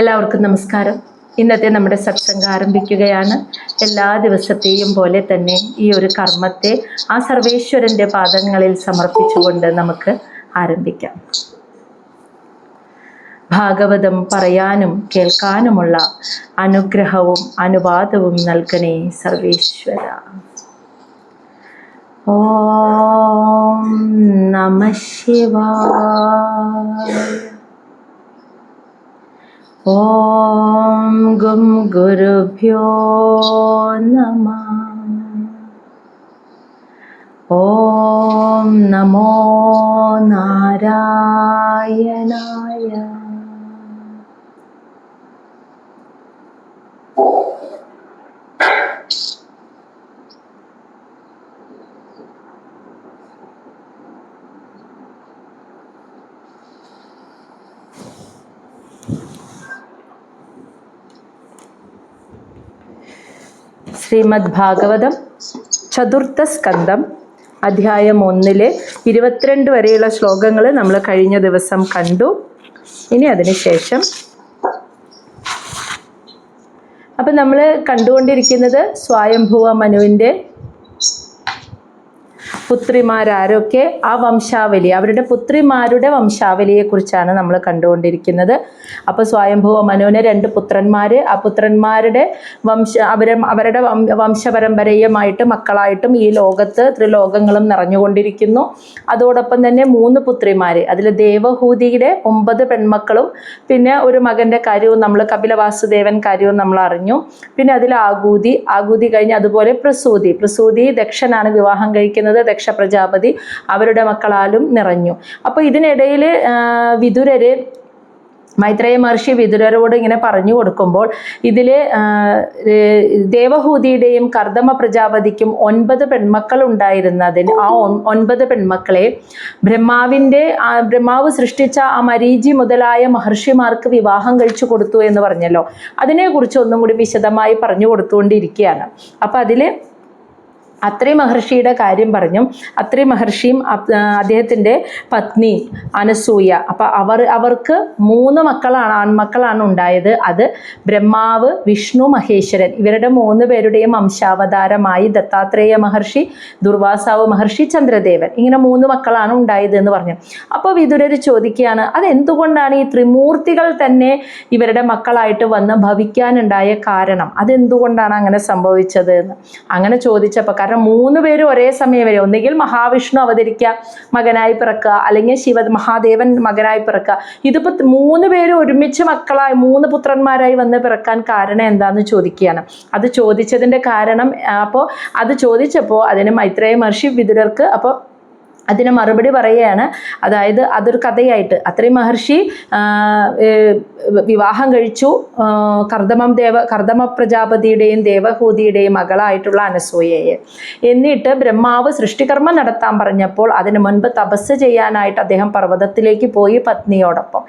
എല്ലാവർക്കും നമസ്കാരം. ഇന്നത്തെ നമ്മുടെ സത്സംഗം ആരംഭിക്കുകയാണ്. എല്ലാ ദിവസത്തെയും പോലെ തന്നെ ഈ ഒരു കർമ്മത്തെ ആ സർവേശ്വരൻ്റെ പാദങ്ങളിൽ സമർപ്പിച്ചുകൊണ്ട് നമുക്ക് ആരംഭിക്കാം. ഭാഗവതം പറയാനും കേൾക്കാനുമുള്ള അനുഗ്രഹവും അനുവാദവും നൽകണേ സർവേശ്വര. ഓം നമഃ ശിവായ. ഓം ഗും ഗുരുഭ്യോ നമഃ. ഓം നമോ നാരായണായ. ശ്രീമദ് ഭാഗവതം ചതുർത്ഥ സ്കന്ധം അധ്യായം 1 22 വരെയുള്ള ശ്ലോകങ്ങൾ നമ്മൾ കഴിഞ്ഞ ദിവസം കണ്ടു. ഇനി അതിനുശേഷം അപ്പം നമ്മൾ കണ്ടുകൊണ്ടിരിക്കുന്നത് സ്വയംഭുവ മനുവിൻ്റെ പുത്രിമാരൊക്കെ ആ വംശാവലി, അവരുടെ പുത്രിമാരുടെ വംശാവലിയെക്കുറിച്ചാണ് നമ്മൾ കണ്ടുകൊണ്ടിരിക്കുന്നത്. അപ്പോൾ സ്വയംഭുവ മനുവിന് 2 പുത്രന്മാർ, ആ പുത്രന്മാരുടെ അവരുടെ വംശപരമ്പരയുമായിട്ട് മക്കളായിട്ടും ഈ ലോകത്ത് ത്രിലോകങ്ങളും നിറഞ്ഞുകൊണ്ടിരിക്കുന്നു. അതോടൊപ്പം തന്നെ 3 പുത്രിമാർ, അതിൽ ദേവഹൂതിയുടെ 9 പെൺമക്കളും പിന്നെ ഒരു മകൻ്റെ കാര്യവും നമ്മൾ കപിലവാസുദേവൻ കാര്യവും നമ്മൾ അറിഞ്ഞു. പിന്നെ അതിൽ ആകൂതി കഴിഞ്ഞ് അതുപോലെ പ്രസൂതി ദക്ഷനാണ് വിവാഹം കഴിക്കുന്നത്. ദക്ഷ പ്രജാപതി അവരുടെ മക്കളാലും നിറഞ്ഞു. അപ്പോൾ ഇതിനിടയിൽ വിതുരര്, മൈത്രേയ മഹർഷി വിതുരരോട് ഇങ്ങനെ പറഞ്ഞു കൊടുക്കുമ്പോൾ ഇതിൽ ദേവഹൂതിയുടെയും കർദമ പ്രജാപതിക്കും 9 പെൺമക്കൾ ഉണ്ടായിരുന്നതിന് ആ 9 പെൺമക്കളെ ബ്രഹ്മാവ് സൃഷ്ടിച്ച ആ മരീചി മുതലായ മഹർഷിമാർക്ക് വിവാഹം കഴിച്ചു കൊടുത്തു എന്ന് പറഞ്ഞല്ലോ. അതിനെക്കുറിച്ച് ഒന്നും കൂടി വിശദമായി പറഞ്ഞു കൊടുത്തുകൊണ്ടിരിക്കുകയാണ്. അപ്പം അതിൽ അത്രി മഹർഷിയുടെ കാര്യം പറഞ്ഞു. അത്രി മഹർഷിയും അദ്ദേഹത്തിൻ്റെ പത്നി അനസൂയ, അപ്പം അവർക്ക് 3 ആൺമക്കളാണ് ഉണ്ടായത്. അത് ബ്രഹ്മാവ്, വിഷ്ണു, മഹേശ്വരൻ, ഇവരുടെ 3 പേരുടെയും വംശാവതാരമായി ദത്താത്രേയ മഹർഷി, ദുർവാസാവ് മഹർഷി, ചന്ദ്രദേവൻ, ഇങ്ങനെ 3 മക്കളാണ് ഉണ്ടായത് എന്ന് പറഞ്ഞു. അപ്പോൾ വിതുരർ ചോദിക്കുകയാണ്, അതെന്തുകൊണ്ടാണ് ഈ ത്രിമൂർത്തികൾ തന്നെ ഇവരുടെ മക്കളായിട്ട് വന്ന് ഭവിക്കാനുണ്ടായ കാരണം, അതെന്തുകൊണ്ടാണ് അങ്ങനെ സംഭവിച്ചത് എന്ന് അങ്ങനെ ചോദിച്ചപ്പോൾ, കാരണം 3 പേരും ഒരേ സമയം വരെ ഒന്നുകിൽ മഹാവിഷ്ണു അവതരിക്കുക, മകനായി പിറക്കുക, അല്ലെങ്കിൽ മഹാദേവൻ മകനായി പിറക്കുക. ഇതിപ്പോൾ 3 പേരും ഒരുമിച്ച് മക്കളായി 3 പുത്രന്മാരായി വന്ന് പിറക്കാൻ കാരണം എന്താണെന്ന് ചോദിക്കുകയാണ്. അത് ചോദിച്ചതിൻ്റെ കാരണം, അപ്പോൾ അത് ചോദിച്ചപ്പോൾ അതിന് മൈത്രേയ മഹർഷി വിതുരർക്ക് അതിന് മറുപടി പറയുകയാണ്. അതായത് അതൊരു കഥയായിട്ട് അത്രി മഹർഷി വിവാഹം കഴിച്ചു കർദമ പ്രജാപതിയുടെയും ദേവഹൂതിയുടെയും മകളായിട്ടുള്ള അനസൂയയെ. എന്നിട്ട് ബ്രഹ്മാവ് സൃഷ്ടികർമ്മം നടത്താൻ പറഞ്ഞപ്പോൾ അതിനു മുൻപ് തപസ് ചെയ്യാനായിട്ട് അദ്ദേഹം പർവ്വതത്തിലേക്ക് പോയി പത്നിയോടൊപ്പം.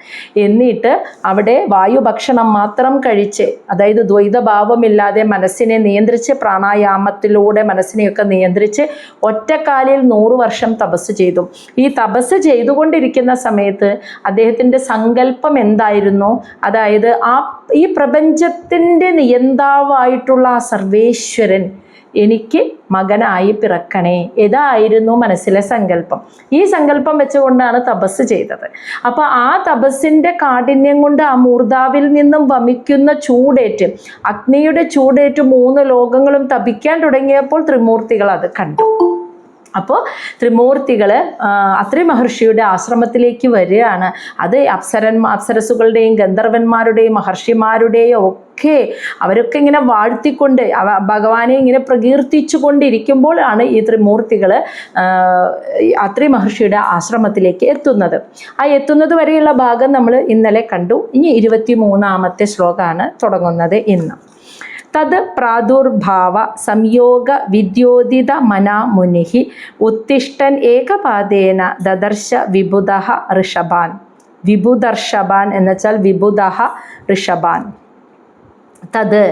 എന്നിട്ട് അവിടെ വായുഭക്ഷണം മാത്രം കഴിച്ച്, അതായത് ദ്വൈതഭാവമില്ലാതെ മനസ്സിനെ നിയന്ത്രിച്ച്, പ്രാണായാമത്തിലൂടെ മനസ്സിനെയൊക്കെ നിയന്ത്രിച്ച് ഒറ്റക്കാലിൽ 100 വർഷം തപസ് ചെയ്തു. ഈ തപസ് ചെയ്തുകൊണ്ടിരിക്കുന്ന സമയത്ത് അദ്ദേഹത്തിൻ്റെ സങ്കല്പം എന്തായിരുന്നു? അതായത് ഈ പ്രപഞ്ചത്തിൻ്റെ നിയന്താവായിട്ടുള്ള ആ സർവേശ്വരൻ എനിക്ക് മകനായി പിറക്കണേ, ഇതായിരുന്നു മനസ്സിലെ സങ്കല്പം. ഈ സങ്കല്പം വെച്ചുകൊണ്ടാണ് തപസ് ചെയ്തത്. അപ്പോൾ ആ തപസ്സിൻ്റെ കാഠിന്യം കൊണ്ട് ആ മൂർധാവിൽ നിന്നും വമിക്കുന്ന ചൂടേറ്റ്, അഗ്നിയുടെ ചൂടേറ്റ് 3 ലോകങ്ങളും തപിക്കാൻ തുടങ്ങിയപ്പോൾ ത്രിമൂർത്തികൾ അത് കണ്ടു. അപ്പോൾ ത്രിമൂർത്തികൾ അത്രി മഹർഷിയുടെ ആശ്രമത്തിലേക്ക് വരികയാണ്. അത് അപ്സരസുകളുടെയും ഗന്ധർവന്മാരുടെയും മഹർഷിമാരുടെയും ഒക്കെ അവരൊക്കെ ഇങ്ങനെ വാഴ്ത്തിക്കൊണ്ട് ഭഗവാനെ ഇങ്ങനെ പ്രകീർത്തിച്ചു കൊണ്ടിരിക്കുമ്പോൾ ആണ് ഈ ത്രിമൂർത്തികൾ അത്രി മഹർഷിയുടെ ആശ്രമത്തിലേക്ക് എത്തുന്നത്. ആ എത്തുന്നത് വരെയുള്ള ഭാഗം നമ്മൾ ഇന്നലെ കണ്ടു. ഇനി 23ാമത്തെ ശ്ലോകമാണ് തുടങ്ങുന്നത് ഇന്ന്. തത് പ്രാദുർഭാവ സംയോഗ വിദ്യോദിത മനാ മുനിഃ ഉത്തിഷ്ഠൻ ഏകപാദേന ദദർശ വിബുധഃ ഋഷഭാൻ. വിബുദർഷഭാൻ എന്നുവെച്ചാൽ വിബുധഃ ഋഷഭാൻ. തത്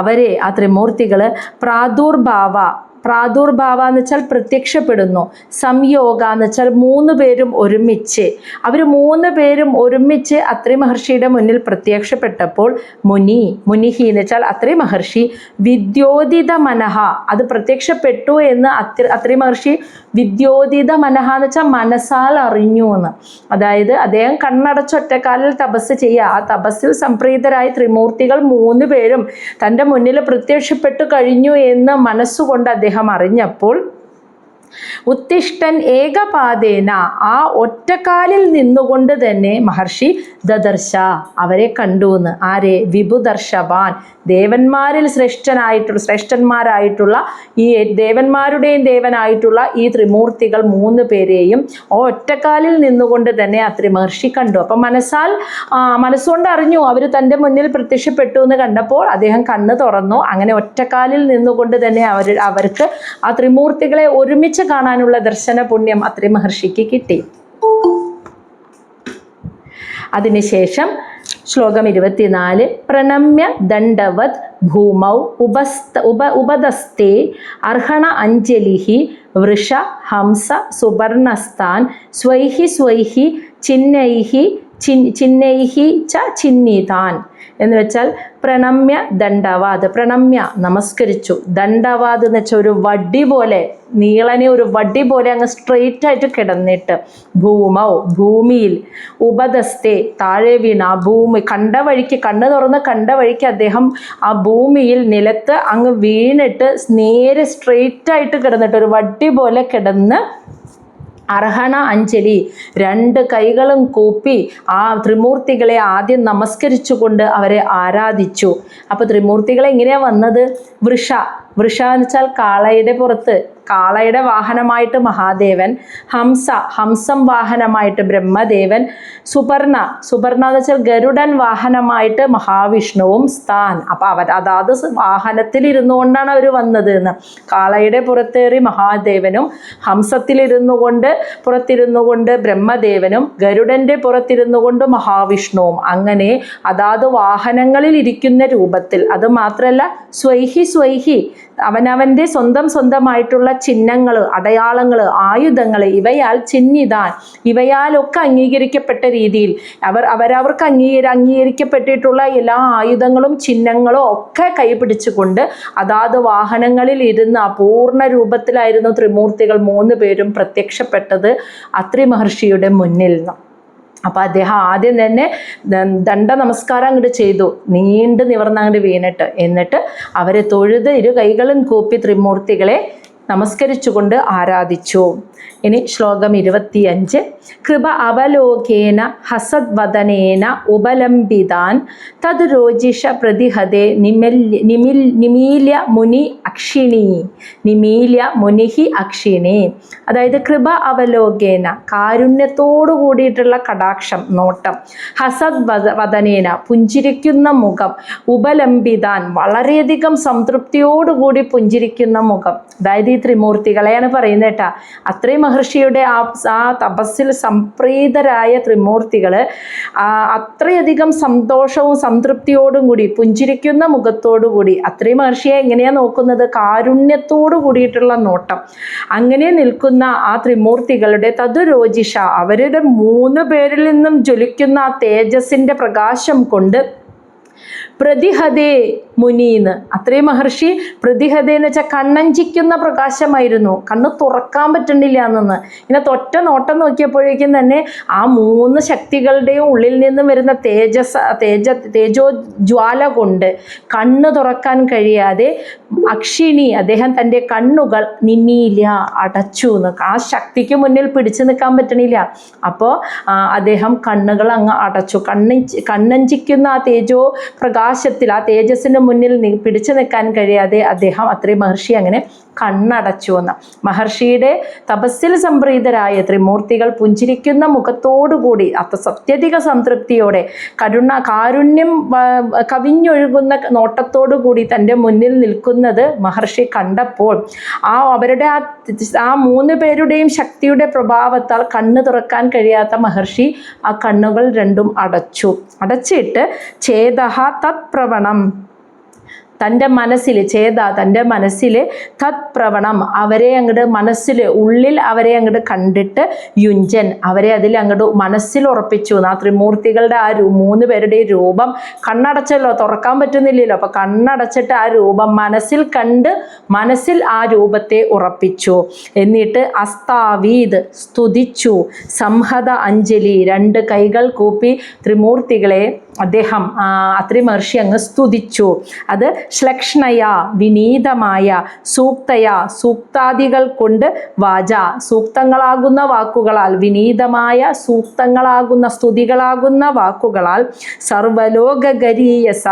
അവരെ ആ ത്രിമൂർത്തികൾ പ്രാദുർഭാവ പ്രാദുർഭാവ എന്ന് വെച്ചാൽ പ്രത്യക്ഷപ്പെടുന്നു, സംയോഗ എന്ന് വെച്ചാൽ 3 പേരും ഒരുമിച്ച്. അവർ 3 പേരും ഒരുമിച്ച് അത്രി മഹർഷിയുടെ മുന്നിൽ പ്രത്യക്ഷപ്പെട്ടപ്പോൾ മുനിഹി എന്ന് വെച്ചാൽ അത്രി മഹർഷി വിദ്യോതിത മനഃ, അത് പ്രത്യക്ഷപ്പെട്ടു എന്ന് അത്രി മഹർഷി വിദ്യോതിത മനഃ എന്ന് വെച്ചാൽ മനസ്സാൽ അറിഞ്ഞു എന്ന്. അതായത് അദ്ദേഹം കണ്ണടച്ചൊറ്റക്കാലിൽ തപസ് ചെയ്യുക. ആ തപസ്സിൽ സംപ്രീതരായ ത്രിമൂർത്തികൾ 3 പേരും തൻ്റെ മുന്നിൽ പ്രത്യക്ഷപ്പെട്ടു കഴിഞ്ഞു എന്ന് മനസ്സുകൊണ്ട് അദ്ദേഹം അറിഞ്ഞപ്പോൾ ഉത്തിഷ്ഠൻ ഏകപാദേന, ആ ഒറ്റക്കാലിൽ നിന്നുകൊണ്ട് തന്നെ മഹർഷി ദദർശ, അവരെ കണ്ടു എന്ന്. ആരെ? വിഭുദർശവാൻ, ദേവന്മാരിൽ ശ്രേഷ്ഠന്മാരായിട്ടുള്ള ഈ ദേവന്മാരുടെയും ദേവനായിട്ടുള്ള ഈ ത്രിമൂർത്തികൾ 3 പേരെയും ഒറ്റക്കാലിൽ നിന്നുകൊണ്ട് തന്നെ അത്രി മഹർഷി കണ്ടു. അപ്പം മനസ്സുകൊണ്ട് അറിഞ്ഞു അവർ തൻ്റെ മുന്നിൽ പ്രത്യക്ഷപ്പെട്ടു എന്ന് കണ്ടപ്പോൾ അദ്ദേഹം കണ്ണ് തുറന്നു. അങ്ങനെ ഒറ്റക്കാലിൽ നിന്നുകൊണ്ട് തന്നെ അവർക്ക് ആ ത്രിമൂർത്തികളെ ഒരുമിച്ച് കാണാനുള്ള ദർശന പുണ്യം അത്രി മഹർഷിക്ക് കിട്ടി. അതിനുശേഷം ശ്ലോകം 24, പ്രണമ്യ ദണ്ഡവത് ഭൂമൗ ഉപദസ്തേ അർഹണ അഞ്ജലിഹി വൃഷ ഹംസ സുവർണസ്താൻ സ്വൈഹി ചിന്നൈഹി ച ചിന്നിതാൻ എന്ന് വെച്ചാൽ പ്രണമ്യ ദണ്ഡവാദ്, പ്രണമ്യ നമസ്കരിച്ചു, ദണ്ഡവാദ് എന്ന് വെച്ചാൽ ഒരു വടി പോലെ, നീളനെ ഒരു വടി പോലെ അങ്ങ് സ്ട്രെയിറ്റ് ആയിട്ട് കിടന്നിട്ട്, ഭൂമൗ ഭൂമിയിൽ, ഉപദസ്തേ താഴെ വീണ ആ ഭൂമി കണ്ട വഴിക്ക്, കണ്ണ് തുറന്ന് കണ്ട വഴിക്ക് അദ്ദേഹം ആ ഭൂമിയിൽ നിലത്ത് അങ്ങ് വീണിട്ട് നേരെ സ്ട്രെയിറ്റ് ആയിട്ട് കിടന്നിട്ട് ഒരു വടി പോലെ കിടന്ന് അർഹണ അഞ്ജലി 2 കൈകളും കൂപ്പി ആ ത്രിമൂർത്തികളെ ആദ്യം നമസ്കരിച്ചുകൊണ്ട് അവരെ ആരാധിച്ചു. അപ്പോൾ ത്രിമൂർത്തികളെ എങ്ങനെയാണ് വന്നത്? വൃഷ എന്ന് വെച്ചാൽ കാളയുടെ പുറത്ത്, കാളയുടെ വാഹനമായിട്ട് മഹാദേവൻ, ഹംസം വാഹനമായിട്ട് ബ്രഹ്മദേവൻ, സുപർണ എന്ന് വെച്ചാൽ ഗരുഡൻ വാഹനമായിട്ട് മഹാവിഷ്ണുവും, സ്ഥാൻ. അപ്പോൾ അതാത് വാഹനത്തിലിരുന്നു കൊണ്ടാണ് അവർ വന്നത് എന്ന്. കാളയുടെ പുറത്തേറി മഹാദേവനും, പുറത്തിരുന്നു കൊണ്ട് ബ്രഹ്മദേവനും, ഗരുഡൻ്റെ പുറത്തിരുന്നു കൊണ്ട് മഹാവിഷ്ണുവും. അങ്ങനെ അതാത് വാഹനങ്ങളിൽ ഇരിക്കുന്ന രൂപത്തിൽ. അത് മാത്രമല്ല സ്വൈഹി അവനവൻ്റെ സ്വന്തമായിട്ടുള്ള ചിഹ്നങ്ങൾ, അടയാളങ്ങൾ, ആയുധങ്ങൾ ഇവയാൽ ചിന്നിതാൻ, ഇവയാലൊക്കെ അംഗീകരിക്കപ്പെട്ട രീതിയിൽ അവരവർക്ക് അംഗീകരിക്കപ്പെട്ടിട്ടുള്ള എല്ലാ ആയുധങ്ങളും ചിഹ്നങ്ങളും ഒക്കെ കൈപിടിച്ചുകൊണ്ട് അതാത് വാഹനങ്ങളിൽ ഇരുന്ന് അപൂർണ രൂപത്തിലായിരുന്നു ത്രിമൂർത്തികൾ 3 പേരും പ്രത്യക്ഷപ്പെട്ടത് അത്രി മഹർഷിയുടെ മുന്നിൽ നിന്ന്. അപ്പം അദ്ദേഹം ആദ്യം തന്നെ ദണ്ഡ നമസ്കാരം അങ്ങോട്ട് ചെയ്തു, നീണ്ടു നിവർന്നങ്ങോട്ട് വീണിട്ട്. എന്നിട്ട് അവരെ തൊഴുത് 2 കൈകളും കൂപ്പി ത്രിമൂർത്തികളെ നമസ്കരിച്ചുകൊണ്ട് ആരാധിച്ചു. ഇനി ശ്ലോകം 25, കൃപ അവലോകേന ഹസദ്വദനേന ഉപലംബിതാൻ തദ് രോജിഷ പ്രതിഹതേ നിമീല്യ മുനിഹി അക്ഷിണി. അതായത് കൃപ അവലോകേന, കാരുണ്യത്തോടു കൂടിയിട്ടുള്ള കടാക്ഷം, നോട്ടം, ഹസദ്വദനേന പുഞ്ചിരിക്കുന്ന മുഖം, ഉപലംബിതാൻ വളരെയധികം സംതൃപ്തിയോടുകൂടി പുഞ്ചിരിക്കുന്ന മുഖം. അതായത് ഈ ത്രിമൂർത്തികളെയാണ് പറയുന്നത് കേട്ടാ. അത്രി മഹർഷിയുടെ ആ തപസ്സിൽ സംപ്രീതരായ ത്രിമൂർത്തികൾ അത്രയധികം സന്തോഷവും സംതൃപ്തിയോടും കൂടി പുഞ്ചിരിക്കുന്ന മുഖത്തോടു കൂടി അത്രി മഹർഷിയെ എങ്ങനെയാണ് നോക്കുന്നത്? കാരുണ്യത്തോടു കൂടിയിട്ടുള്ള നോട്ടം. അങ്ങനെ നിൽക്കുന്ന ആ ത്രിമൂർത്തികളുടെ തതുരോജിഷ, അവരുടെ 3 പേരിൽ നിന്നും ജ്വലിക്കുന്ന ആ തേജസ്സിൻ്റെ പ്രകാശം കൊണ്ട് പ്രതിഹതേ മുനീന്ന്, അത്രി മഹർഷി പ്രതിഹതേ എന്ന് വെച്ചാൽ കണ്ണഞ്ചിക്കുന്ന പ്രകാശമായിരുന്നു, കണ്ണ് തുറക്കാൻ പറ്റണില്ല എന്ന്. ഇങ്ങനെ തൊറ്റ നോട്ടം നോക്കിയപ്പോഴേക്കും തന്നെ ആ 3 ശക്തികളുടെയും ഉള്ളിൽ നിന്നും വരുന്ന തേജോജ്വാല കൊണ്ട് കണ്ണ് തുറക്കാൻ കഴിയാതെ അക്ഷിണി, അദ്ദേഹം തൻ്റെ കണ്ണുകൾ നിമീല അടച്ചു എന്ന്. ആ ശക്തിക്ക് മുന്നിൽ പിടിച്ചു നിൽക്കാൻ പറ്റണില്ല. അപ്പോൾ അദ്ദേഹം കണ്ണുകൾ അങ്ങ് അടച്ചു. കണ്ണഞ്ചിക്കുന്ന ആ തേജോ പ്രകാശത്തിൽ, ആ തേജസ്സിന് മുന്നിൽ പിടിച്ചു നിൽക്കാൻ കഴിയാതെ അദ്ദേഹം അത്രി മഹർഷി അങ്ങനെ കണ്ണടച്ചു എന്ന്. മഹർഷിയുടെ തപസ്സിൽ സംപ്രീതരായ ത്രിമൂർത്തികൾ പുഞ്ചിരിക്കുന്ന മുഖത്തോടുകൂടി അത്യധിക സംതൃപ്തിയോടെ കാരുണ്യം കവിഞ്ഞൊഴുകുന്ന നോട്ടത്തോടുകൂടി തൻ്റെ മുന്നിൽ നിൽക്കുന്നത് മഹർഷി കണ്ടപ്പോൾ അവരുടെ ആ 3 പേരുടെയും ശക്തിയുടെ പ്രഭാവത്താൽ കണ്ണ് തുറക്കാൻ കഴിയാത്ത മഹർഷി ആ കണ്ണുകൾ 2 അടച്ചിട്ട് ചേതഹ തത്പ്രവണം തൻ്റെ മനസ്സിൽ തൻ്റെ മനസ്സിൽ തത്പ്രവണം അവരെ അങ്ങോട്ട് മനസ്സിൽ ഉള്ളിൽ അവരെ അങ്ങോട്ട് കണ്ടിട്ട് യുഞ്ചൻ അവരെ അതിൽ അങ്ങോട്ട് മനസ്സിൽ ഉറപ്പിച്ചു. ആ ത്രിമൂർത്തികളുടെ ആ 3 പേരുടെയും രൂപം കണ്ണടച്ചല്ലോ, തുറക്കാൻ പറ്റുന്നില്ലല്ലോ. അപ്പം കണ്ണടച്ചിട്ട് ആ രൂപം മനസ്സിൽ കണ്ട് മനസ്സിൽ ആ രൂപത്തെ ഉറപ്പിച്ചു. എന്നിട്ട് അസ്താവീത് സ്തുതിച്ചു. സംഹത അഞ്ജലി 2 കൈകൾ കൂപ്പി ത്രിമൂർത്തികളെ അദ്ദേഹം അത്രി മഹർഷി അങ്ങ് സ്തുതിച്ചു. അത് ശ്ലക്ഷ്ണയ വിനീതമായ, സൂക്തയ സൂക്താദികൾ കൊണ്ട്, വാച സൂക്തങ്ങളാകുന്ന വാക്കുകളാൽ, വിനീതമായ സൂക്തങ്ങളാകുന്ന സ്തുതികളാകുന്ന വാക്കുകളാൽ, സർവലോകഗരീയസ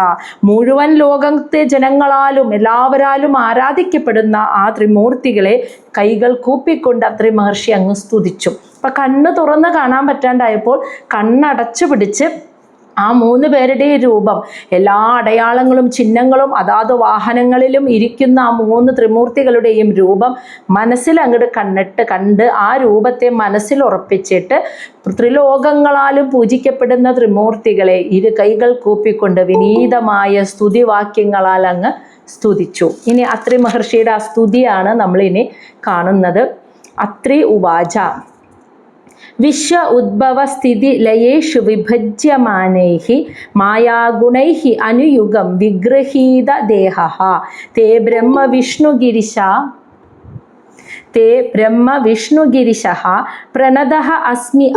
മുഴുവൻ ലോകത്തെ ജനങ്ങളാലും എല്ലാവരാലും ആരാധിക്കപ്പെടുന്ന ആ ത്രിമൂർത്തികളെ കൈകൾ കൂപ്പിക്കൊണ്ട് അത്രി മഹർഷി അങ്ങ് സ്തുതിച്ചു. അപ്പം കണ്ണ് തുറന്ന് കാണാൻ പറ്റാണ്ടായപ്പോൾ കണ്ണടച്ചു പിടിച്ച് ആ 3 പേരുടെയും രൂപം, എല്ലാ അടയാളങ്ങളും ചിഹ്നങ്ങളും അതാത് വാഹനങ്ങളിലും ഇരിക്കുന്ന ആ 3 ത്രിമൂർത്തികളുടെയും രൂപം മനസ്സിൽ അങ്ങോട്ട് കണ്ട് ആ രൂപത്തെ മനസ്സിൽ ഉറപ്പിച്ചിട്ട് ത്രിലോകങ്ങളാലും പൂജിക്കപ്പെടുന്ന ത്രിമൂർത്തികളെ 2 കൈകൾ കൂപ്പിക്കൊണ്ട് വിനീതമായ സ്തുതിവാക്യങ്ങളാൽ അങ്ങ് സ്തുതിച്ചു. ഇനി അത്രി മഹർഷിയുടെ ആ സ്തുതിയാണ് നമ്മളിനി കാണുന്നത്. അത്രി ഉവാച വിശ്വ ഉദ്ഭവ സ്ഥിതി ലയേഷു വിഭജ്യമാനൈഃ മായാഗുണൈഃ അനുയുഗം വിഗൃഹീത ദേഹഃ തേ ബ്രഹ്മ വിഷ്ണുഗിരിശഃ പ്രണതഃ അസ്മി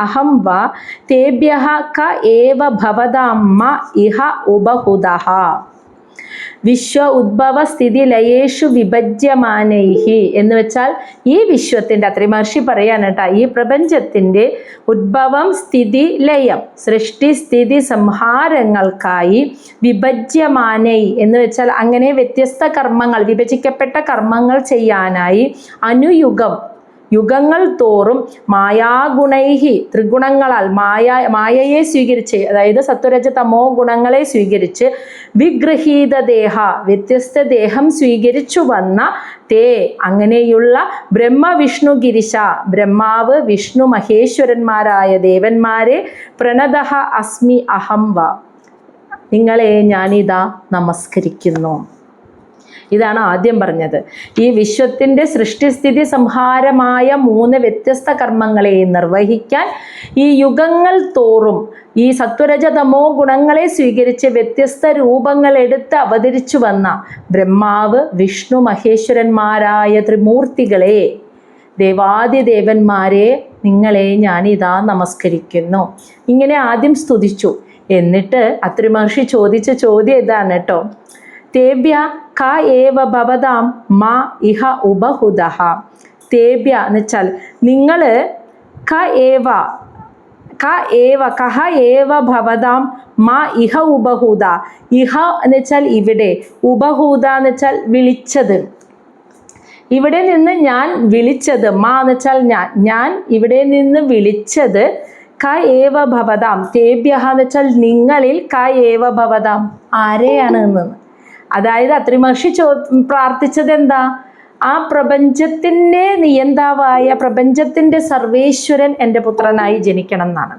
അഹം വാ തേഭ്യഃ ക ഏവ ഭവതാം മ ഇഹ ഉപഹുതഃ. വിശ്വ ഉദ്ഭവ സ്ഥിതി ലയേഷു വിഭജ്യമാനൈഹി എന്ന് വെച്ചാൽ ഈ വിശ്വത്തിൻ്റെ, അത്രി മഹർഷി പറയാണ് കേട്ടോ, ഈ പ്രപഞ്ചത്തിൻ്റെ ഉദ്ഭവം സ്ഥിതി ലയം സൃഷ്ടി സ്ഥിതി സംഹാരങ്ങൾക്കായി വിഭജ്യമാനൈ എന്ന് വെച്ചാൽ അങ്ങനെ വ്യത്യസ്ത കർമ്മങ്ങൾ, വിഭജിക്കപ്പെട്ട കർമ്മങ്ങൾ ചെയ്യാനായി അനുയുഗം യുഗങ്ങൾ തോറും മായാഗുണൈഹി ത്രിഗുണങ്ങളാൽ മായയെ സ്വീകരിച്ച്, അതായത് സത്വരജ തമോ ഗുണങ്ങളെ സ്വീകരിച്ച് വിഗ്രഹീത ദേഹ വ്യത്യസ്ത ദേഹം സ്വീകരിച്ചു വന്ന തേ അങ്ങനെയുള്ള ബ്രഹ്മ വിഷ്ണു ഗിരിശ ബ്രഹ്മാവ് വിഷ്ണു മഹേശ്വരന്മാരായ ദേവന്മാരെ പ്രണതഃ അസ്മി അഹം വ നിങ്ങളെ ഞാനിതാ നമസ്കരിക്കുന്നു. ഇതാണ് ആദ്യം പറഞ്ഞത്. ഈ വിശ്വത്തിൻ്റെ സൃഷ്ടിസ്ഥിതി സംഹാരമായ 3 വ്യത്യസ്ത കർമ്മങ്ങളെ നിർവഹിക്കാൻ ഈ യുഗങ്ങൾ തോറും ഈ സത്വരജ തമോ ഗുണങ്ങളെ സ്വീകരിച്ച് വ്യത്യസ്ത രൂപങ്ങൾ എടുത്ത് അവതരിച്ചു വന്ന ബ്രഹ്മാവ് വിഷ്ണു മഹേശ്വരന്മാരായ ത്രിമൂർത്തികളെ, ദേവാദിദേവന്മാരെ നിങ്ങളെ ഞാനിതാ നമസ്കരിക്കുന്നു. ഇങ്ങനെ ആദ്യം സ്തുതിച്ചു. എന്നിട്ട് അത്രി മഹർഷി ചോദിച്ച ചോദ്യം ഇതാണ് കേട്ടോ. തേഭ്യ ക ഏവ ഭവതാം മാ ഇഹ ഉപഹുതഃ. തേഭ്യ എന്ന് വെച്ചാൽ നിങ്ങൾ, കഹ ഏവ ഭവതാം മാ ഇഹ ഉപഹൂത. ഇഹ എന്ന് വെച്ചാൽ ഇവിടെ, ഉപഹൂത എന്ന് വെച്ചാൽ വിളിച്ചത്. ഇവിടെ നിന്ന് ഞാൻ വിളിച്ചത്, മാ എന്ന് വെച്ചാൽ ഞാൻ ഇവിടെ നിന്ന് വിളിച്ചത്. ക ഏവ ഭവതാം തേഭ്യ എന്ന് വെച്ചാൽ നിങ്ങളിൽ, ക ഏവ ഭവതാം ആരെയാണ് എന്ന്. അതായത് അത്രി മഹർഷി പ്രാർത്ഥിച്ചത് എന്താ? ആ പ്രപഞ്ചത്തിൻ്റെ നിയന്താവായ പ്രപഞ്ചത്തിൻ്റെ സർവേശ്വരൻ എൻ്റെ പുത്രനായി ജനിക്കണം എന്നാണ്.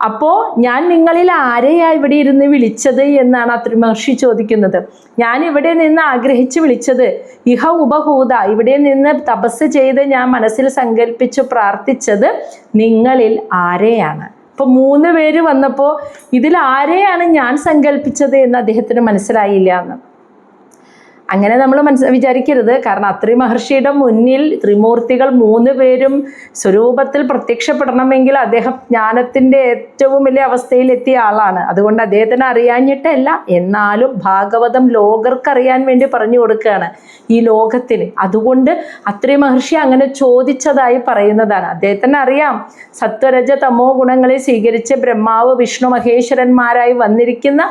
അപ്പോൾ ഞാൻ നിങ്ങളിൽ ആരെയാ ഇവിടെ ഇരുന്ന് വിളിച്ചത് എന്നാണ് അത്രി മഹർഷി ചോദിക്കുന്നത്. ഞാൻ ഇവിടെ നിന്ന് ആഗ്രഹിച്ച് വിളിച്ചത് ഇഹ ഉപഹൂത, ഇവിടെ നിന്ന് തപസ് ചെയ്ത് ഞാൻ മനസ്സിൽ സങ്കല്പിച്ചു പ്രാർത്ഥിച്ചത് നിങ്ങളിൽ ആരെയാണ്. അപ്പോൾ 3 പേര് വന്നപ്പോൾ ഇതിൽ ആരെയാണ് ഞാൻ സങ്കല്പിച്ചത് എന്ന് അദ്ദേഹത്തിന് മനസ്സിലായില്ല എന്ന്. അങ്ങനെ നമ്മൾ വിചാരിക്കരുത്. കാരണം അത്രി മഹർഷിയുടെ മുന്നിൽ ത്രിമൂർത്തികൾ 3 പേരും സ്വരൂപത്തിൽ പ്രത്യക്ഷപ്പെടണമെങ്കിൽ അദ്ദേഹം ജ്ഞാനത്തിൻ്റെ ഏറ്റവും വലിയ അവസ്ഥയിലെത്തിയ ആളാണ്. അതുകൊണ്ട് അദ്ദേഹത്തിന് അറിയാഞ്ഞിട്ടല്ല, എന്നാലും ഭാഗവതം ലോകർക്ക് അറിയാൻ വേണ്ടി പറഞ്ഞു കൊടുക്കുകയാണ് ഈ ലോകത്തിന്. അതുകൊണ്ട് അത്രി മഹർഷി അങ്ങനെ ചോദിച്ചതായി പറയുന്നതാണ്. അദ്ദേഹത്തിന് അറിയാം സത്വരജ തമോ ഗുണങ്ങളെ സ്വീകരിച്ച് ബ്രഹ്മാവ് വിഷ്ണു മഹേശ്വരന്മാരായി വന്നിരിക്കുന്ന